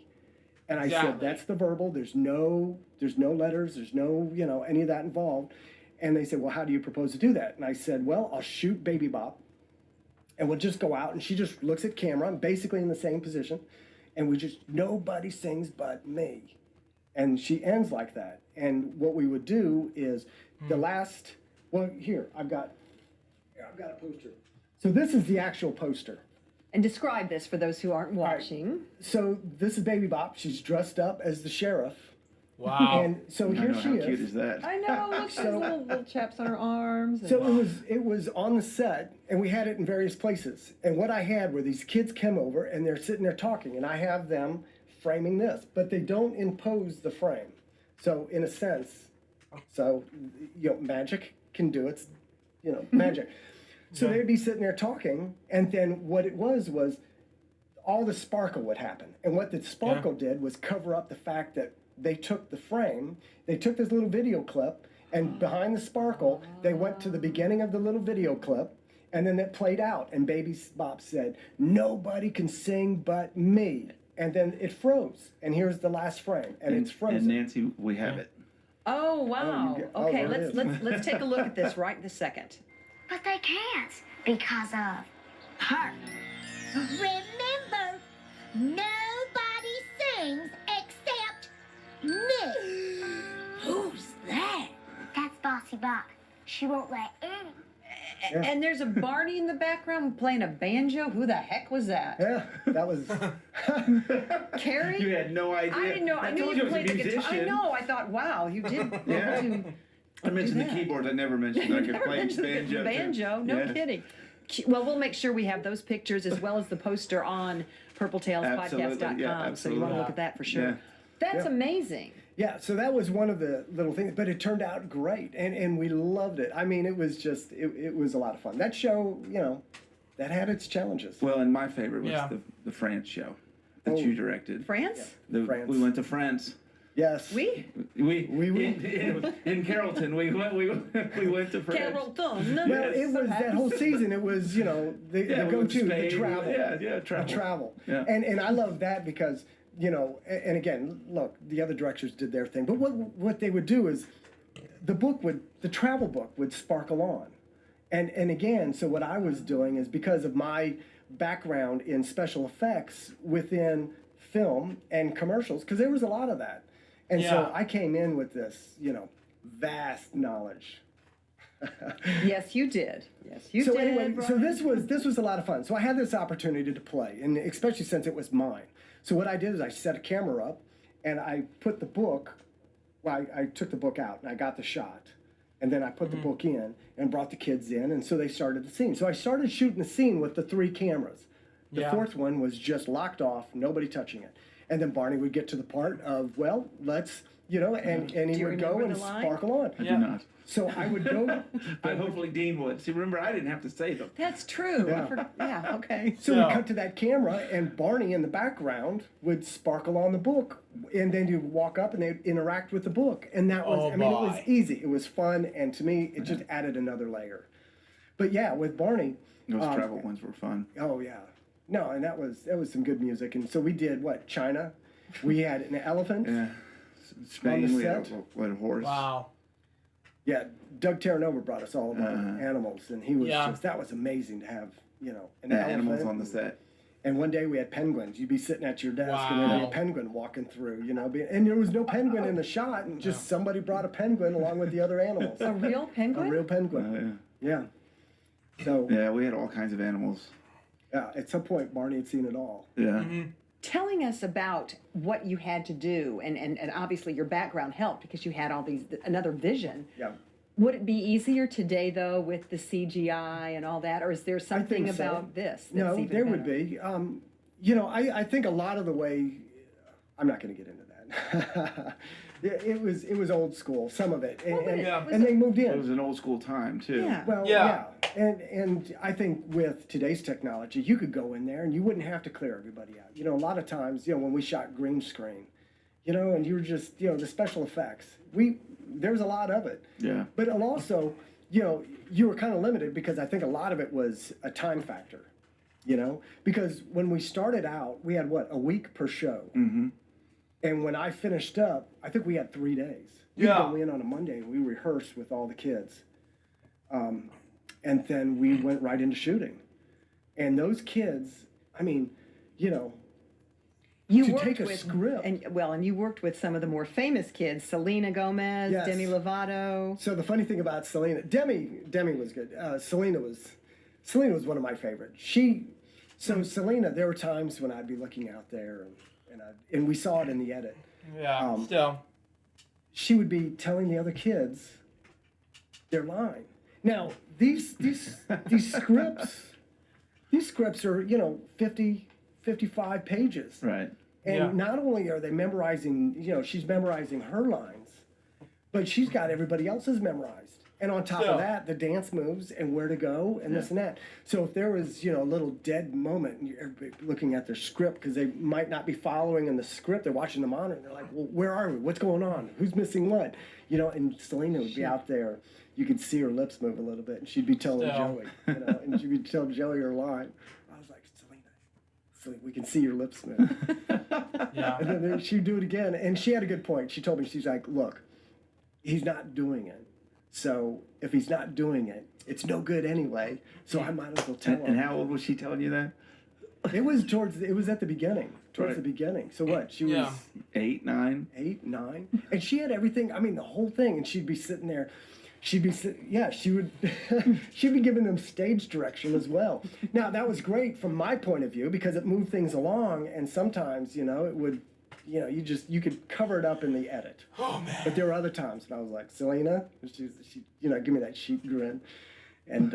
Speaker 5: And I said,
Speaker 1: Exactly.
Speaker 5: that's the verbal. There's no letters. There's no, any of that involved. And they said, well, how do you propose to do that? And I said, well, I'll shoot Baby Bop, and we'll just go out, and she just looks at camera, I'm basically in the same position, and nobody sings but me. And she ends like that. And what we would do is here, I've got a poster. So this is the actual poster.
Speaker 7: And describe this for those who aren't watching.
Speaker 5: So this is Baby Bop. She's dressed up as the sheriff.
Speaker 1: Wow.
Speaker 5: And so
Speaker 4: I
Speaker 5: here
Speaker 4: know,
Speaker 5: she
Speaker 4: how
Speaker 5: is.
Speaker 4: cute is that?
Speaker 7: I know, look, those little chaps on her arms. And
Speaker 5: So it was on the set, and we had it in various places. And what I had were these kids come over, and they're sitting there talking, and I have them framing this, but they don't impose the frame. So in a sense, magic can do its, magic. So they'd be sitting there talking, and then what it was all the sparkle would happen. And what the sparkle did was cover up the fact that they took the frame, they took this little video clip, and behind the sparkle, they went to the beginning of the little video clip, and then it played out. And Baby Bop said, "Nobody can sing but me." And then it froze. And here's the last frame, and it's frozen.
Speaker 4: And Nancy, we have it.
Speaker 7: Oh wow. Okay,
Speaker 5: there it
Speaker 7: let's take a look at this right this second.
Speaker 8: But they can't because of her. Remember, nobody sings except me. Who's that? That's Bossy Bop. She won't let any.
Speaker 7: And there's a Barney in the background playing a banjo. Who the heck was that?
Speaker 5: Yeah, that was.
Speaker 7: Carrie?
Speaker 4: You had no idea.
Speaker 7: I didn't know. I knew
Speaker 4: told
Speaker 7: you
Speaker 4: was a
Speaker 7: played the guitar. I
Speaker 4: musician.
Speaker 7: know. I thought, wow, you did.
Speaker 4: Yeah. I mentioned the
Speaker 7: that.
Speaker 4: keyboards. I never mentioned I could
Speaker 7: Never
Speaker 4: play
Speaker 7: mentioned
Speaker 4: banjo.
Speaker 7: the banjo. No
Speaker 4: Yeah.
Speaker 7: kidding. Well, we'll make sure we have those pictures as well as the poster on purpletailspodcast.com.
Speaker 4: Yeah,
Speaker 7: so you want to look
Speaker 1: absolutely.
Speaker 7: at that for sure.
Speaker 4: Yeah.
Speaker 7: That's
Speaker 5: Yeah.
Speaker 7: amazing.
Speaker 5: Yeah, so that was one of the little things, but it turned out great, and we loved it. I mean, it was just, it was a lot of fun. That show, that had its challenges.
Speaker 4: Well, and my favorite was
Speaker 1: Yeah.
Speaker 4: the France show that
Speaker 5: Oh.
Speaker 4: you directed.
Speaker 7: France?
Speaker 5: France.
Speaker 4: We went to France.
Speaker 5: Yes.
Speaker 7: We?
Speaker 4: In Carrollton. We went to France.
Speaker 7: Carrollton.
Speaker 5: Well, it was that whole season. It was, the
Speaker 4: Yeah, we went to
Speaker 5: go-to, the
Speaker 4: Spain.
Speaker 5: travel.
Speaker 4: Yeah, travel.
Speaker 5: The travel.
Speaker 4: Yeah.
Speaker 5: And I love that because, and again, look, the other directors did their thing. But what they would do is the travel book would sparkle on. And again, so what I was doing is because of my background in special effects within film and commercials, because there was a lot of that. And so
Speaker 1: Yeah.
Speaker 5: I came in with this, vast knowledge.
Speaker 7: Yes, you did. Yes, you
Speaker 5: So
Speaker 7: did.
Speaker 5: anyway, so
Speaker 7: Brian.
Speaker 5: this was a lot of fun. So I had this opportunity to play, and especially since it was mine. So what I did is I set a camera up, and I put the book. Well, I took the book out, and I got the shot, and then I put the book in and brought the kids in, and so they started the scene. So I started shooting the scene with the 3 cameras. The
Speaker 1: Yeah.
Speaker 5: 4th one was just locked off, nobody touching it. And then Barney would get to the part of, well, let's, and he
Speaker 7: Do you
Speaker 5: would go
Speaker 7: remember
Speaker 5: and
Speaker 7: the line?
Speaker 5: sparkle on.
Speaker 4: I
Speaker 1: Yeah.
Speaker 4: do not.
Speaker 5: So I would go.
Speaker 4: But hopefully Dean would. See, remember, I didn't have to say them.
Speaker 7: That's true.
Speaker 5: Yeah.
Speaker 7: Yeah, okay.
Speaker 5: So
Speaker 1: Yeah.
Speaker 5: we cut to that camera, and Barney in the background would sparkle on the book, and then you walk up and they'd interact with the book, and that was,
Speaker 1: Oh,
Speaker 5: it was
Speaker 1: boy.
Speaker 5: easy, it was fun, and to me, it just added another layer. But yeah, with Barney,
Speaker 4: Those travel ones were fun.
Speaker 5: oh yeah, no, and that was some good music, and so we did China, we had an elephant,
Speaker 4: Yeah. Spain, we had
Speaker 5: set?
Speaker 4: a horse.
Speaker 1: Wow.
Speaker 5: yeah, Doug Terranova brought us all of our animals, and he was
Speaker 1: Yeah.
Speaker 5: that was amazing to have, an
Speaker 4: Yeah, animals
Speaker 5: elephant.
Speaker 4: on the set.
Speaker 5: And one day we had penguins. You'd be sitting at your desk and there'd be
Speaker 1: Wow.
Speaker 5: a penguin walking through, and there was no penguin in the shot, and just somebody brought a penguin along with the other animals.
Speaker 7: A real
Speaker 5: A
Speaker 7: penguin?
Speaker 5: real penguin.
Speaker 4: Yeah.
Speaker 5: Yeah. So,
Speaker 4: Yeah, we had all kinds of animals.
Speaker 5: at some point, Barney had seen it all.
Speaker 4: Yeah.
Speaker 7: Telling us about what you had to do, and obviously your background helped because you had all another vision.
Speaker 5: Yeah.
Speaker 7: Would it be easier today, though, with the CGI and all that, or is there something
Speaker 5: think so.
Speaker 7: about this that's
Speaker 5: No,
Speaker 7: even
Speaker 5: there would
Speaker 7: better?
Speaker 5: be. I think a lot of the way, I'm not going to get into that. It was old school, some of it.
Speaker 7: Well, but
Speaker 5: And,
Speaker 7: it
Speaker 1: Yeah.
Speaker 7: was
Speaker 5: and they moved
Speaker 4: It
Speaker 5: in.
Speaker 4: was an old school time, too.
Speaker 7: Yeah.
Speaker 5: Well,
Speaker 1: Yeah.
Speaker 5: yeah, and I think with today's technology, you could go in there and you wouldn't have to clear everybody out. A lot of times, when we shot green screen, and you were just, the special effects, there's a lot of it.
Speaker 4: Yeah.
Speaker 5: But also, you were kind of limited because I think a lot of it was a time factor, because when we started out, we had a week per show. Mm-hmm. And when I finished up, I think we had 3 days. We'd
Speaker 1: Yeah.
Speaker 5: go in on a Monday and we rehearsed with all the kids. And then we went right into shooting. And those kids,
Speaker 7: You
Speaker 5: to
Speaker 7: worked
Speaker 5: take a
Speaker 7: with,
Speaker 5: script.
Speaker 7: and you worked with some of the more famous kids, Selena Gomez,
Speaker 5: Yes.
Speaker 7: Demi Lovato.
Speaker 5: So the funny thing about Selena, Demi was good. Selena was one of my favorites. Selena, there were times when I'd be looking out there, and we saw it in the edit.
Speaker 1: Yeah. Still.
Speaker 5: She would be telling the other kids their line. Now these scripts are 50, 55 pages.
Speaker 4: Right.
Speaker 5: And
Speaker 1: Yeah.
Speaker 5: not only are they memorizing, she's memorizing her lines, but she's got everybody else's memorized. And on top
Speaker 1: So-
Speaker 5: of that, the dance moves and where to go and this and that. So if there was, a little dead moment, and you're looking at their script because they might not be following in the script, they're watching the monitor, and they're like, well, where are we? What's going on? Who's missing what? And Selena would be out there. You could see her lips move a little bit, and she'd be telling
Speaker 1: Still.
Speaker 5: Joey, and she'd be telling Joey her line. I was like, Selena, we can see your lips move.
Speaker 1: Yeah.
Speaker 5: And then she'd do it again, and she had a good point. She told me, she's like, look, he's not doing it. So if he's not doing it, it's no good anyway. So I might as well tell him.
Speaker 4: And how old was she telling you that?
Speaker 5: It was at the beginning. Towards the beginning. So what? She was
Speaker 1: Yeah.
Speaker 4: 8, 9?
Speaker 5: 8, 9, and she had everything. I mean, the whole thing. And she'd be sitting there. She would. She'd be giving them stage direction as well. Now that was great from my point of view because it moved things along. And sometimes, it would. You could cover it up in the edit.
Speaker 1: Oh man.
Speaker 5: But there were other times when I was like, Selena, she give me that sheep grin, and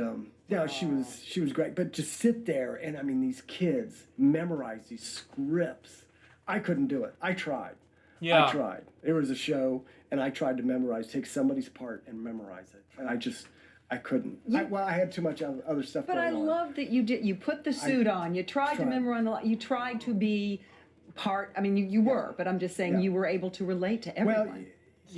Speaker 5: she was great. But to sit there and I mean, these kids memorize these scripts, I couldn't do it. I tried.
Speaker 1: Yeah.
Speaker 5: I tried. There was a show, and I tried to take somebody's part and memorize it, and I couldn't. I had too much other stuff
Speaker 7: But
Speaker 5: going
Speaker 7: I
Speaker 5: on.
Speaker 7: love that you did. You put the suit on. You tried to memorize. You tried to be part. I mean, you were, but I'm just saying you were able to relate to everyone.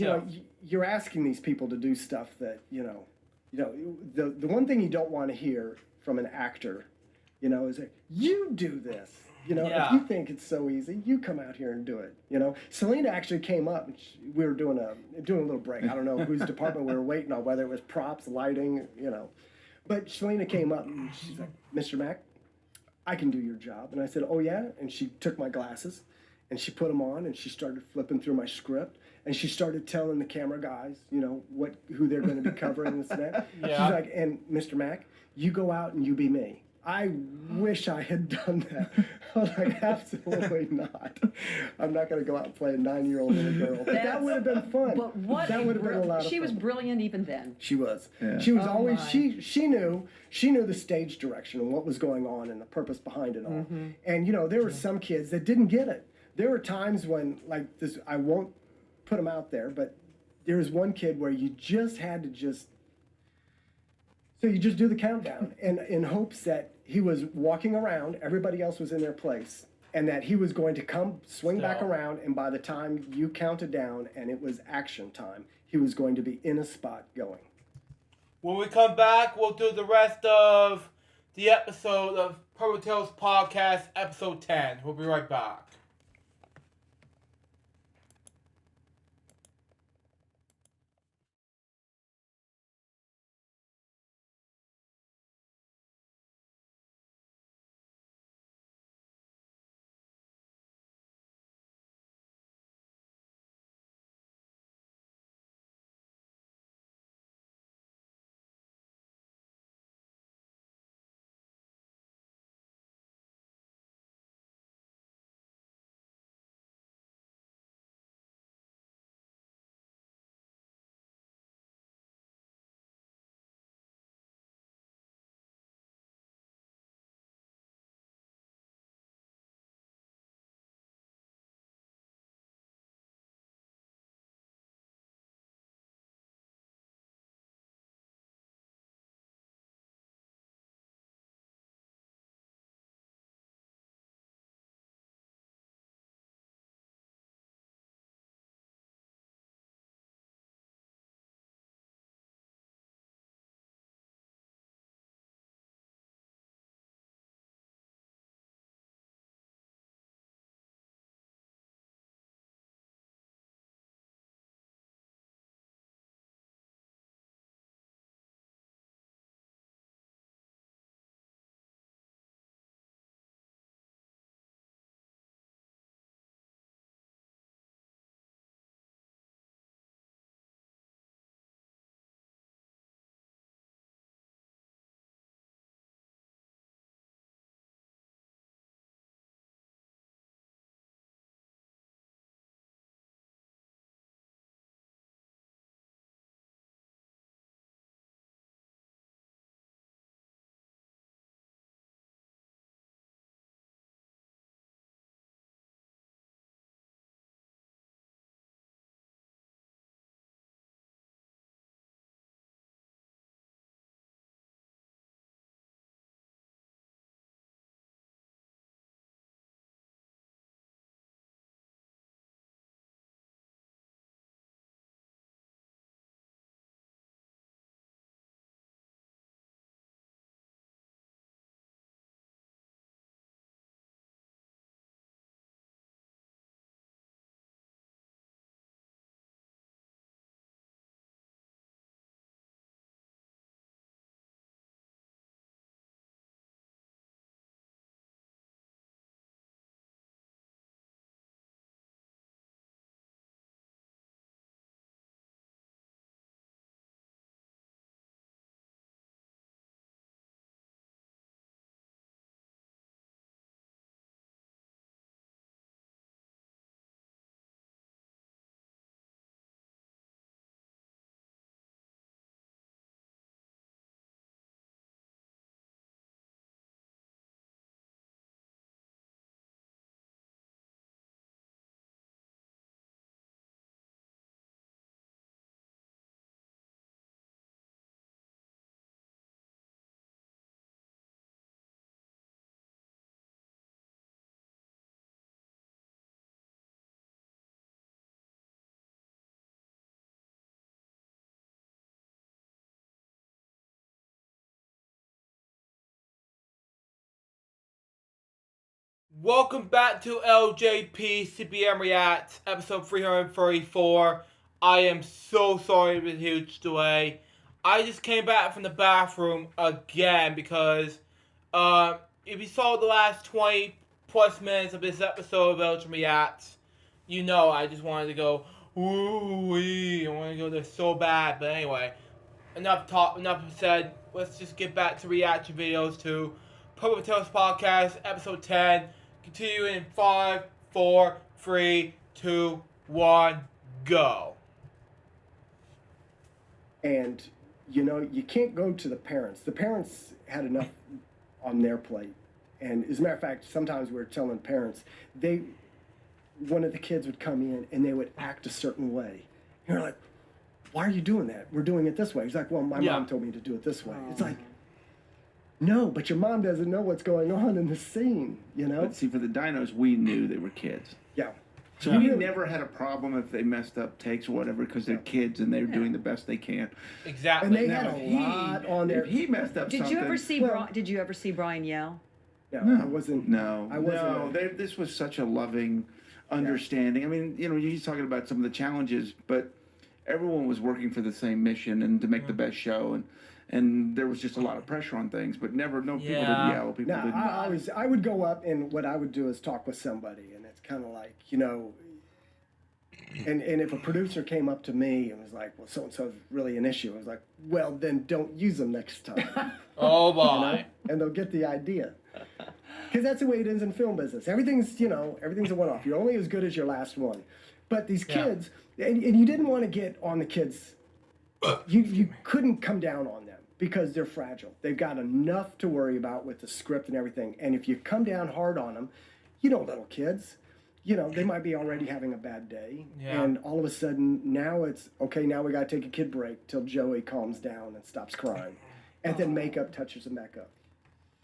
Speaker 5: Well, you're asking these people to do stuff that the one thing you don't want to hear from an actor, is that you do this. If you think it's so easy, you come out here and do it. Selena actually came up. And we were doing a little break. I don't know whose department we were waiting on, whether it was props, lighting, But Selena came up and she's like, Mr. Mack, I can do your job. And I said, oh yeah? And she took my glasses and she put them on and she started flipping through my script and she started telling the camera guys, who they're going to be covering this and that.
Speaker 1: Yeah.
Speaker 5: She's like, and Mr. Mack, you go out and you be me. I wish I had done that. I was like, absolutely not. I'm not going to go out and play a 9-year-old little girl. But that would have been fun.
Speaker 7: But what
Speaker 5: that would have been a lot of
Speaker 7: she
Speaker 5: fun.
Speaker 7: was brilliant even then.
Speaker 5: She was.
Speaker 4: Yeah.
Speaker 5: She was
Speaker 7: Oh
Speaker 5: always
Speaker 7: my.
Speaker 5: she knew the stage direction and what was going on and the purpose behind it all. And there were some kids that didn't get it. There were times when like this, I won't put them out there, but there was one kid where you just had to so you just do the countdown and in hopes that he was walking around, everybody else was in their place, and that he was going to swing back around, and by the time you counted down and it was action time, he was going to be in a spot going.
Speaker 1: When we come back, we'll do the rest of the episode of Purple Tales Podcast, episode 10. We'll be right back. Welcome back to LJPCBM Reacts, episode 334. I am so sorry for the huge delay. I just came back from the bathroom again because if you saw the last 20 plus minutes of this episode of LJ Reacts, you know I just wanted to go, ooh-wee. I want to go there so bad. But anyway, enough said. Let's just get back to reaction videos to Purple Tales Podcast, episode 10. Continue in 5, 4, 3, 2, 1, go.
Speaker 5: And, you know, you can't go to the parents. The parents had enough on their plate. And as a matter of fact, sometimes we were telling parents, one of the kids would come in and they would act a certain way. And you're like, why are you doing that? We're doing it this way. He's like, well, my mom told me to do it this way. It's like, no, but your mom doesn't know what's going on in the scene, you know?
Speaker 4: But see, for the dinos, we knew they were kids.
Speaker 5: Yeah.
Speaker 4: So we never had a problem if they messed up takes or whatever because they're kids and they're doing the best they can.
Speaker 1: Exactly.
Speaker 5: And they had a lot on there.
Speaker 4: If he messed up
Speaker 7: Did
Speaker 4: something...
Speaker 7: Did you ever see Brian yell?
Speaker 5: No, I wasn't.
Speaker 4: No.
Speaker 5: I wasn't.
Speaker 4: No, this was such a loving understanding. Yeah. I mean, you know, he's talking about some of the challenges, but everyone was working for the same mission and to make the best show, and there was just a lot of pressure on things, but people didn't yell. People didn't.
Speaker 5: I would go up, and what I would do is talk with somebody, and it's kind of like, you know, and if a producer came up to me and was like, well, so-and-so's really an issue, I was like, well, then don't use them next time.
Speaker 1: Oh, boy.
Speaker 5: You know? And they'll get the idea. Because that's the way it is in film business. Everything's a one-off. You're only as good as your last one. But these kids, and you didn't want to get on the kids. You couldn't come down on them because they're fragile. They've got enough to worry about with the script and everything. And if you come down hard on them, you know, little kids, you know, they might be already having a bad day. Yeah. And all of a sudden, now it's, okay, now we got to take a kid break till Joey calms down and stops crying. And then makeup touches them back up.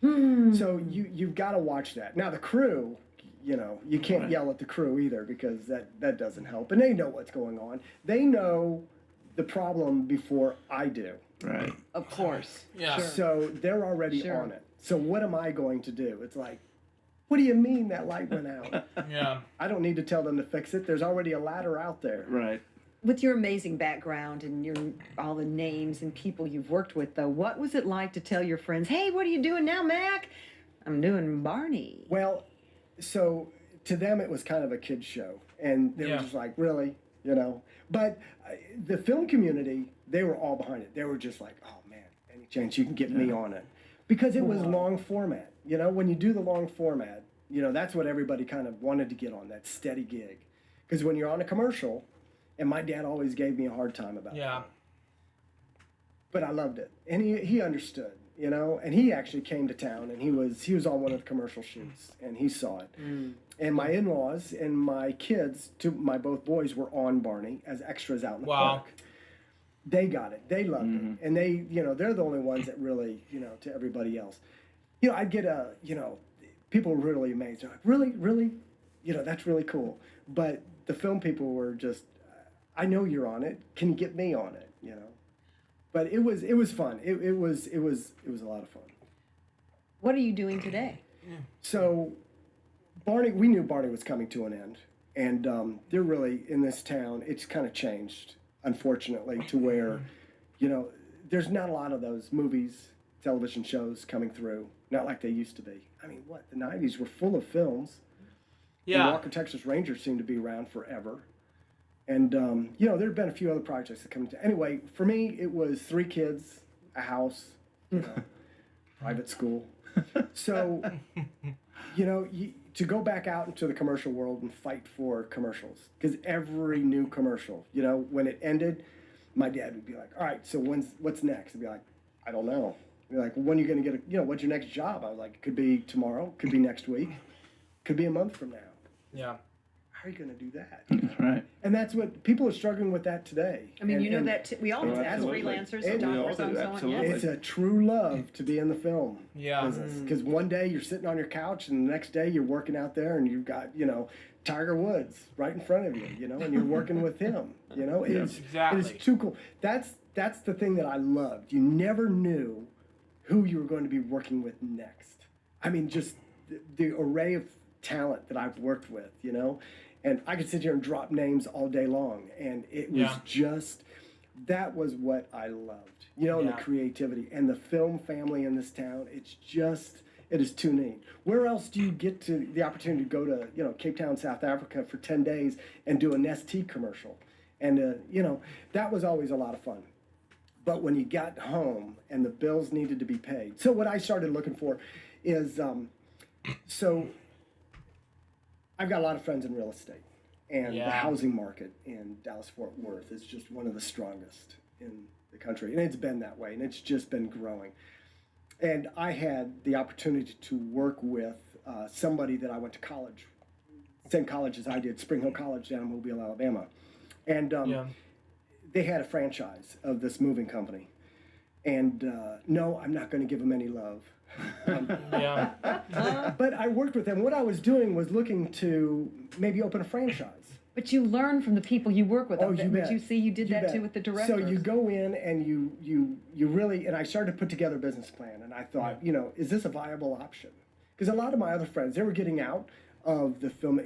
Speaker 5: So you've got to watch that. Now, the crew, you know, you can't yell at the crew either because that doesn't help. And they know what's going on. They know the problem before I do.
Speaker 4: Right.
Speaker 7: Of course.
Speaker 1: Yeah.
Speaker 7: Sure.
Speaker 5: So they're already on it. So what am I going to do? It's like, what do you mean that light went out?
Speaker 1: Yeah.
Speaker 5: I don't need to tell them to fix it. There's already a ladder out there.
Speaker 4: Right.
Speaker 7: With your amazing background and all the names and people you've worked with, though, what was it like to tell your friends, hey, what are you doing now, Mac? I'm doing Barney.
Speaker 5: Well, so to them it was kind of a kid's show. And they were just like, really? You know? But the film community, they were all behind it. They were just like, oh, man, any chance you can get me on it. Because it was long format. You know, when you do the long format, you know, that's what everybody kind of wanted to get on, that steady gig. Because when you're on a commercial, and my dad always gave me a hard time about it. But I loved it. And he understood, you know, and he actually came to town and he was on one of the commercial shoots and he saw it. And my in-laws and my kids, my both boys, were on Barney as extras out in the park. They got it. They loved it. And they, you know, they're the only ones that really, you know, to everybody else. You know, I'd get people were really amazed. They're like, really? You know, that's really cool. But the film people were just, I know you're on it. Can you get me on it? You know, but it was fun. It was a lot of fun.
Speaker 7: What are you doing today?
Speaker 5: So, Barney, we knew Barney was coming to an end, and they're really in this town. It's kind of changed, unfortunately, to where, you know, there's not a lot of those movies, television shows coming through. Not like they used to be. I mean, the 90s were full of films. Yeah. And Walker, Texas Rangers seemed to be around forever. And, you know, there have been a few other projects that come into... Anyway, for me, it was 3 kids, a house, you know, private school. So, you know, to go back out into the commercial world and fight for commercials. Because every new commercial, you know, when it ended, my dad would be like, all right, so what's next? I'd be like, I don't know. He'd be like, when are you going to get what's your next job? I was like, it could be tomorrow, could be next week, could be a month from now.
Speaker 1: Yeah.
Speaker 5: How are you going to do that?
Speaker 4: That's right.
Speaker 5: And that's what people are struggling with that today.
Speaker 7: I mean,
Speaker 5: and,
Speaker 7: you know that we all do that as freelancers, doctors, and so on. Yeah.
Speaker 5: It's a true love to be in the film business.
Speaker 1: Mm.
Speaker 5: Because one day you're sitting on your couch, and the next day you're working out there, and you've got, you know, Tiger Woods right in front of you, you know, and you're working with him. You know, it is too cool. That's the thing that I loved. You never knew who you were going to be working with next. I mean, just the array of talent that I've worked with, you know, and I could sit here and drop names all day long, and it was just, that was what I loved, you know, and the creativity and the film family in this town. It's just, it is too neat. Where else do you get to the opportunity to go to, you know, Cape Town, South Africa for 10 days and do a Nestea commercial? And, you know, that was always a lot of fun. But when you got home and the bills needed to be paid, so what I started looking for is, so I've got a lot of friends in real estate, and the housing market in Dallas-Fort Worth is just one of the strongest in the country, and it's been that way, and it's just been growing. And I had the opportunity to work with somebody that I went to college, same college as I did, Spring Hill College down in Mobile, Alabama, and they had a franchise of this moving company. And no, I'm not going to give them any love. But I worked with them. What I was doing was looking to maybe open a franchise.
Speaker 7: But you learn from the people you work with.
Speaker 5: Oh, you bet.
Speaker 7: But you see, you did that too with the directors.
Speaker 5: So you go in and you really, and I started to put together a business plan, and I thought, you know, is this a viable option? Because a lot of my other friends, they were getting out of the film.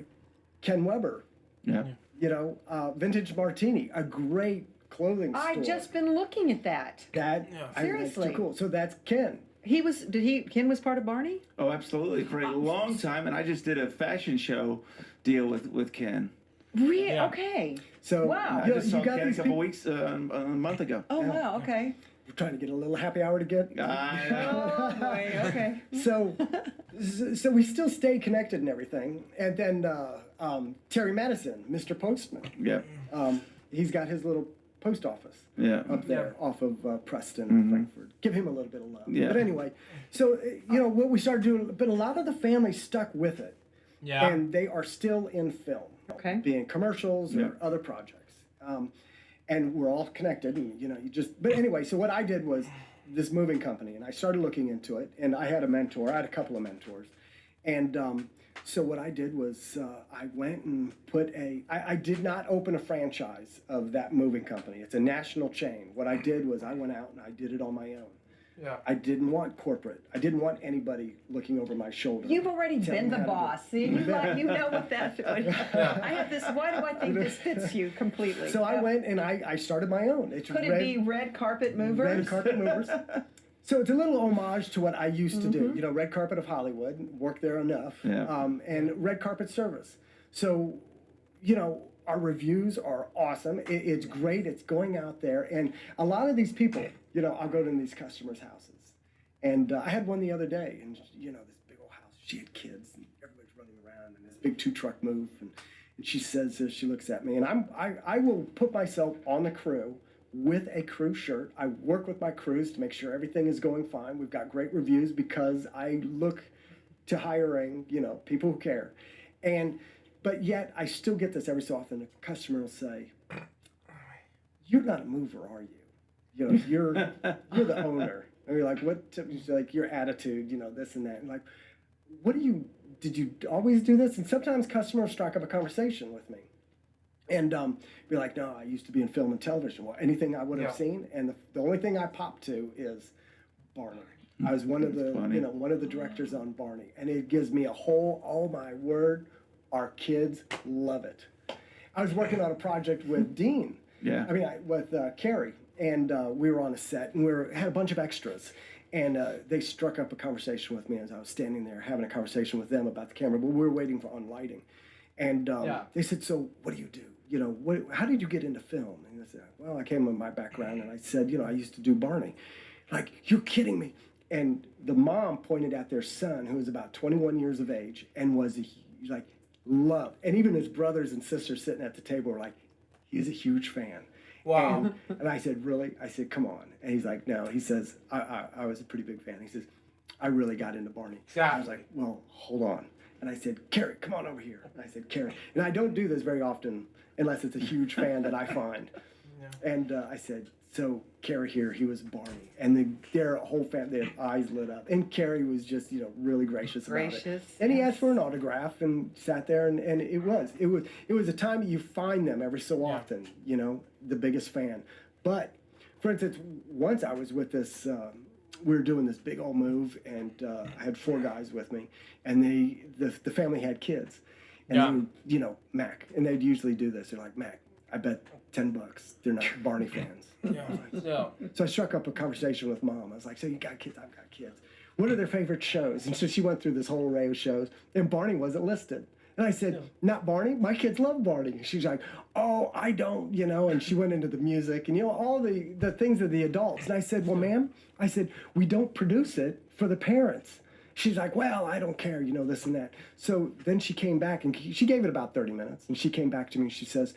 Speaker 5: Ken Weber, you know, Vintage Martini, a great clothing store.
Speaker 7: I've just been looking at that.
Speaker 5: Seriously. That's too cool. So that's Ken.
Speaker 7: Ken was part of Barney?
Speaker 4: Oh, absolutely, for a long time, and I just did a fashion show deal with Ken.
Speaker 7: Really? Yeah. Okay.
Speaker 5: So
Speaker 7: wow.
Speaker 4: I just saw Ken a couple weeks, a month ago.
Speaker 7: Oh, wow, okay.
Speaker 5: We're trying to get a little happy hour to get.
Speaker 4: I know.
Speaker 7: Oh, boy, okay.
Speaker 5: So we still stay connected and everything. And then Terry Madison, Mr. Postman.
Speaker 4: Yeah.
Speaker 5: He's got his little post office up there off of Preston and Frankfurt. Give him a little bit of love. Yeah. But anyway, so, you know, what we started doing, but a lot of the family stuck with it. Yeah. And they are still in film.
Speaker 7: Okay.
Speaker 5: Being commercials or other projects. And we're all connected, and, you know, but anyway, so what I did was this moving company, and I started looking into it, and I had a mentor. I had a couple of mentors. And so what I did was I went and I did not open a franchise of that moving company. It's a national chain. What I did was I went out and I did it on my own. Yeah. I didn't want corporate. I didn't want anybody looking over my shoulder.
Speaker 7: You've already been the boss. See, you know what that's. I have this. Why do I think this fits you completely?
Speaker 5: So I went and I started my own.
Speaker 7: Could it be Red Carpet Movers?
Speaker 5: Red Carpet Movers. So it's a little homage to what I used to do. You know, Red Carpet of Hollywood, worked there enough, and Red Carpet Service. So, you know, our reviews are awesome. It's great. It's going out there, and a lot of these people, you know, I'll go to these customers' houses, and I had one the other day, and you know, this big old house. She had kids, and everybody's running around, and this big 2-truck move, and she says, she looks at me, and I will put myself on the crew with a crew shirt. I work with my crews to make sure everything is going fine. We've got great reviews because I look to hiring, you know, people who care, but yet I still get this every so often. A customer will say, "You're not a mover, are you? You know, you're the owner." And you're like, "What?" Like your attitude, you know, this and that. And like, did you always do this? And sometimes customers strike up a conversation with me, and be like, "No, I used to be in film and television. Well, anything I would have seen, and the only thing I pop to is Barney." I was one of the directors on Barney, and it gives me oh my word. Our kids love it. I was working on a project with Dean. Yeah. I mean, with Carrie, and we were on a set, and had a bunch of extras, and they struck up a conversation with me as I was standing there having a conversation with them about the camera. But we were waiting on lighting, and they said, "So, what do you do? You know, how did you get into film?" And I said, "Well, I came with my background," and I said, "You know, I used to do Barney." Like, "You're kidding me!" And the mom pointed at their son, who was about 21 years of age, and was like. Loved, and even his brothers and sisters sitting at the table were like, he's a huge fan. Wow. And I said, "Really?" I said, "Come on." And he's like, "No." He says, I was a pretty big fan. He says, "I really got into Barney." I was like, "Well, hold on." And I said, "Carrie, come on over here." And I said, "Carrie." And I don't do this very often unless it's a huge fan that I find. And I said, "So Carrie here, he was Barney." And their whole family, their eyes lit up. And Carrie was just, you know, really gracious about it. And he asked for an autograph and sat there, and it was a time you find them every so often, you know, the biggest fan. But, for instance, once I was with this we were doing this big old move, and I had 4 guys with me, and the family had kids, and
Speaker 1: Yeah.
Speaker 5: they would, you know, Mac, and they'd usually do this. They're like, Mac, I bet $10 they're not Barney fans.
Speaker 1: Yeah. So,
Speaker 5: So I struck up a conversation with Mom. I was like, so you got kids? I've got kids. What are their favorite shows? And so she went through this whole array of shows, and Barney wasn't listed. And I said, not Barney? My kids love Barney. She's like, oh, I don't, you know, and she went into the music and, you know, all the things of the adults. And I said, well, ma'am, I said, we don't produce it for the parents. She's like, well, I don't care, you know, this and that. So then she came back, and she gave it about 30 minutes. And she came back to me, and she says,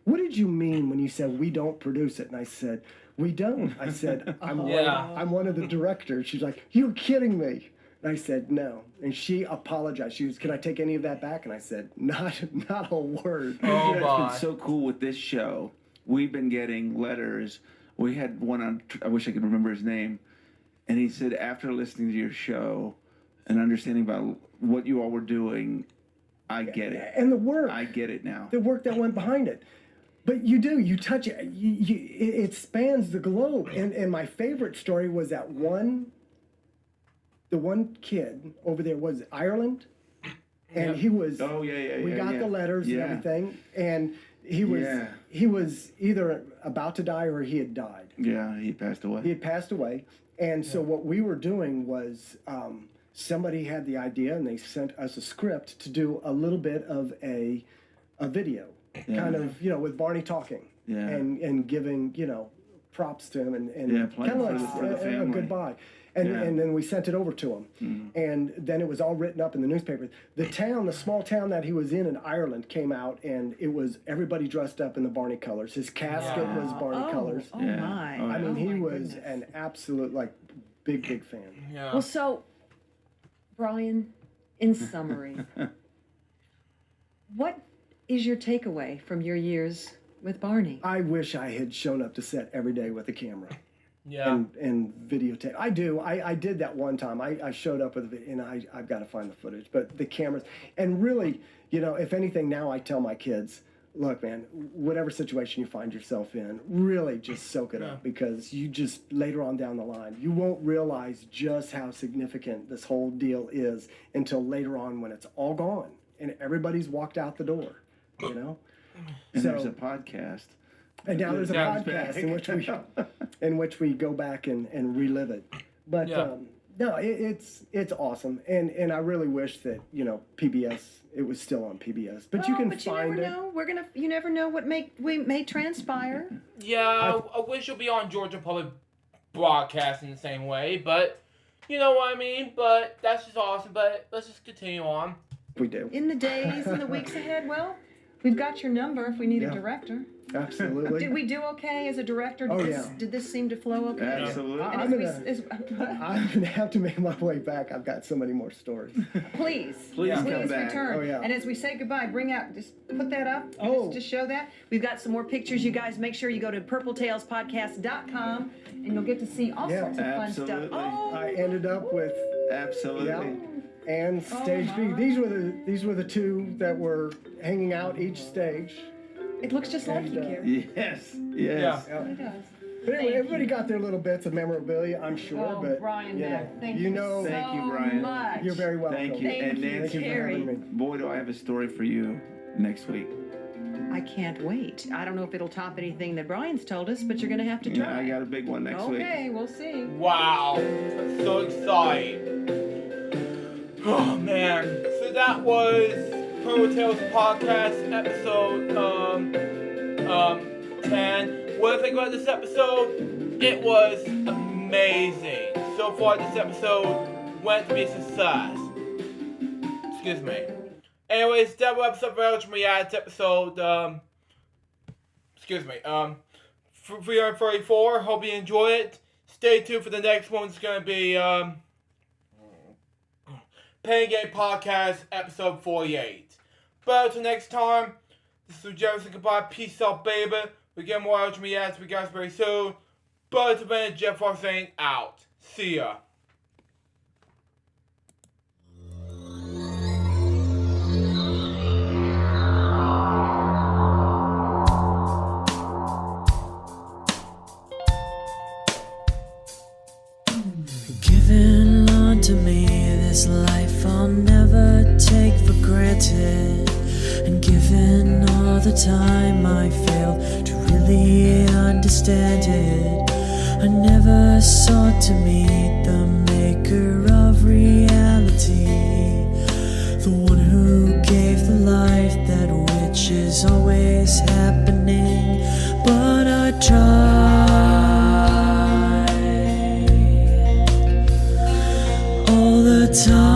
Speaker 5: what did you mean when you said we don't produce it? And I said, we don't. I said, I'm one of the directors. She's like, you're kidding me. And I said, no. And she apologized. She was, can I take any of that back? And I said, not a word.
Speaker 1: oh
Speaker 4: It's
Speaker 1: my.
Speaker 4: been so cool with this show. We've been getting letters. We had one on, I wish I could remember his name. And he said, after listening to your show and understanding about what you all were doing, I get it.
Speaker 5: And the work.
Speaker 4: I get it now.
Speaker 5: The work that went behind it. But you touch it. It spans the globe. And my favorite story was that the one kid over there was Ireland, and he was.
Speaker 4: Oh yeah.
Speaker 5: We got the letters and everything, and he was either about to die or he had died.
Speaker 4: Yeah, he passed away.
Speaker 5: He had passed away, and so what we were doing was somebody had the idea, and they sent us a script to do a little bit of a video, kind of, you know, with Barney talking, and giving, you know, props to him, and
Speaker 4: playing
Speaker 5: kind of
Speaker 4: for the
Speaker 5: like a
Speaker 4: family.
Speaker 5: goodbye. And then we sent it over to him, and then it was all written up in the newspapers. The small town that he was in Ireland, came out, and it was everybody dressed up in the Barney colors. His casket was Barney colors.
Speaker 7: Oh my.
Speaker 4: Oh,
Speaker 5: I mean, he
Speaker 7: my
Speaker 5: was
Speaker 7: goodness.
Speaker 5: an absolute, like, big fan.
Speaker 1: Yeah.
Speaker 7: Well, so, Brian, in summary, what is your takeaway from your years with Barney?
Speaker 5: I wish I had shown up to set every day with a camera
Speaker 1: yeah.
Speaker 5: and videotape. I do. I did that one time. I showed up with a video, and I've got to find the footage. But the cameras, and really, you know, if anything, now I tell my kids, look, man, whatever situation you find yourself in, really just soak it up, because you just, later on down the line, you won't realize just how significant this whole deal is until later on, when it's all gone and everybody's walked out the door, you know?
Speaker 4: And
Speaker 5: So-
Speaker 4: there's a podcast.
Speaker 5: And now there's a
Speaker 1: Yeah.
Speaker 5: podcast in which we go back and relive it. But no, it's awesome, and I really wish that, you know, PBS, it was still on PBS, but you can find
Speaker 7: never
Speaker 5: it.
Speaker 7: know. You never know what may transpire.
Speaker 1: Yeah, I wish it'd be on Georgia Public Broadcasting the same way, but you know what I mean? But that's just awesome, but let's just continue on.
Speaker 5: We do.
Speaker 7: In the days and the weeks ahead, well, we've got your number if we need a director.
Speaker 5: Absolutely.
Speaker 7: Did we do okay as a director?
Speaker 5: Oh,
Speaker 7: Did this seem to flow okay?
Speaker 4: Absolutely.
Speaker 7: And
Speaker 5: I'm
Speaker 7: as
Speaker 5: I'm gonna have to make my way back. I've got so many more stories.
Speaker 7: please
Speaker 4: come back.
Speaker 7: return.
Speaker 5: Oh, yeah.
Speaker 7: And as we say goodbye, just put that up.
Speaker 5: Oh.
Speaker 7: Just show that. We've got some more pictures. You guys make sure you go to purpletalespodcast.com and you'll get to see all
Speaker 5: Yeah.
Speaker 7: sorts of fun
Speaker 4: Absolutely.
Speaker 7: stuff. Oh,
Speaker 5: I ended up with
Speaker 4: Absolutely.
Speaker 5: and stage B.
Speaker 7: my.
Speaker 5: These were the two that were hanging out each stage.
Speaker 7: it looks just like you, Gary.
Speaker 4: Yes.
Speaker 1: Yeah.
Speaker 7: It does.
Speaker 5: But anyway,
Speaker 7: Thank
Speaker 5: everybody got their little bits of memorabilia, I'm sure.
Speaker 7: Oh,
Speaker 5: but
Speaker 7: Brian,
Speaker 5: you know,
Speaker 7: Matt, thank
Speaker 5: you know,
Speaker 7: so
Speaker 4: Thank you, Brian.
Speaker 7: much.
Speaker 5: you're very welcome.
Speaker 4: Thank you. And
Speaker 7: Thank you,
Speaker 4: Nancy,
Speaker 5: for having me.
Speaker 4: boy, do I have a story for you next week.
Speaker 7: I can't wait. I don't know if it'll top anything that Brian's told us, but you're going to have to
Speaker 4: Yeah,
Speaker 7: try.
Speaker 4: I got a big one next week.
Speaker 7: Okay, we'll see.
Speaker 1: Wow, I'm so excited. Oh man, so that was Pro Tales Podcast episode 10. What did I think about this episode? It was amazing. So far this episode went to be a success. Excuse me. Anyways, that was episode of Belgium Reacts episode 334. Hope you enjoy it. Stay tuned for the next one. It's gonna be Pain Game Podcast episode 48. But until next time, this is Jefferson. Goodbye. Peace out, baby. We get more Belgium Reacts with you guys very soon. But until then, Jeff Ross saying out. See ya.
Speaker 9: the time I failed to really understand it. I never sought to meet the maker of reality, the one who gave the life that which is always happening. But I tried all the time.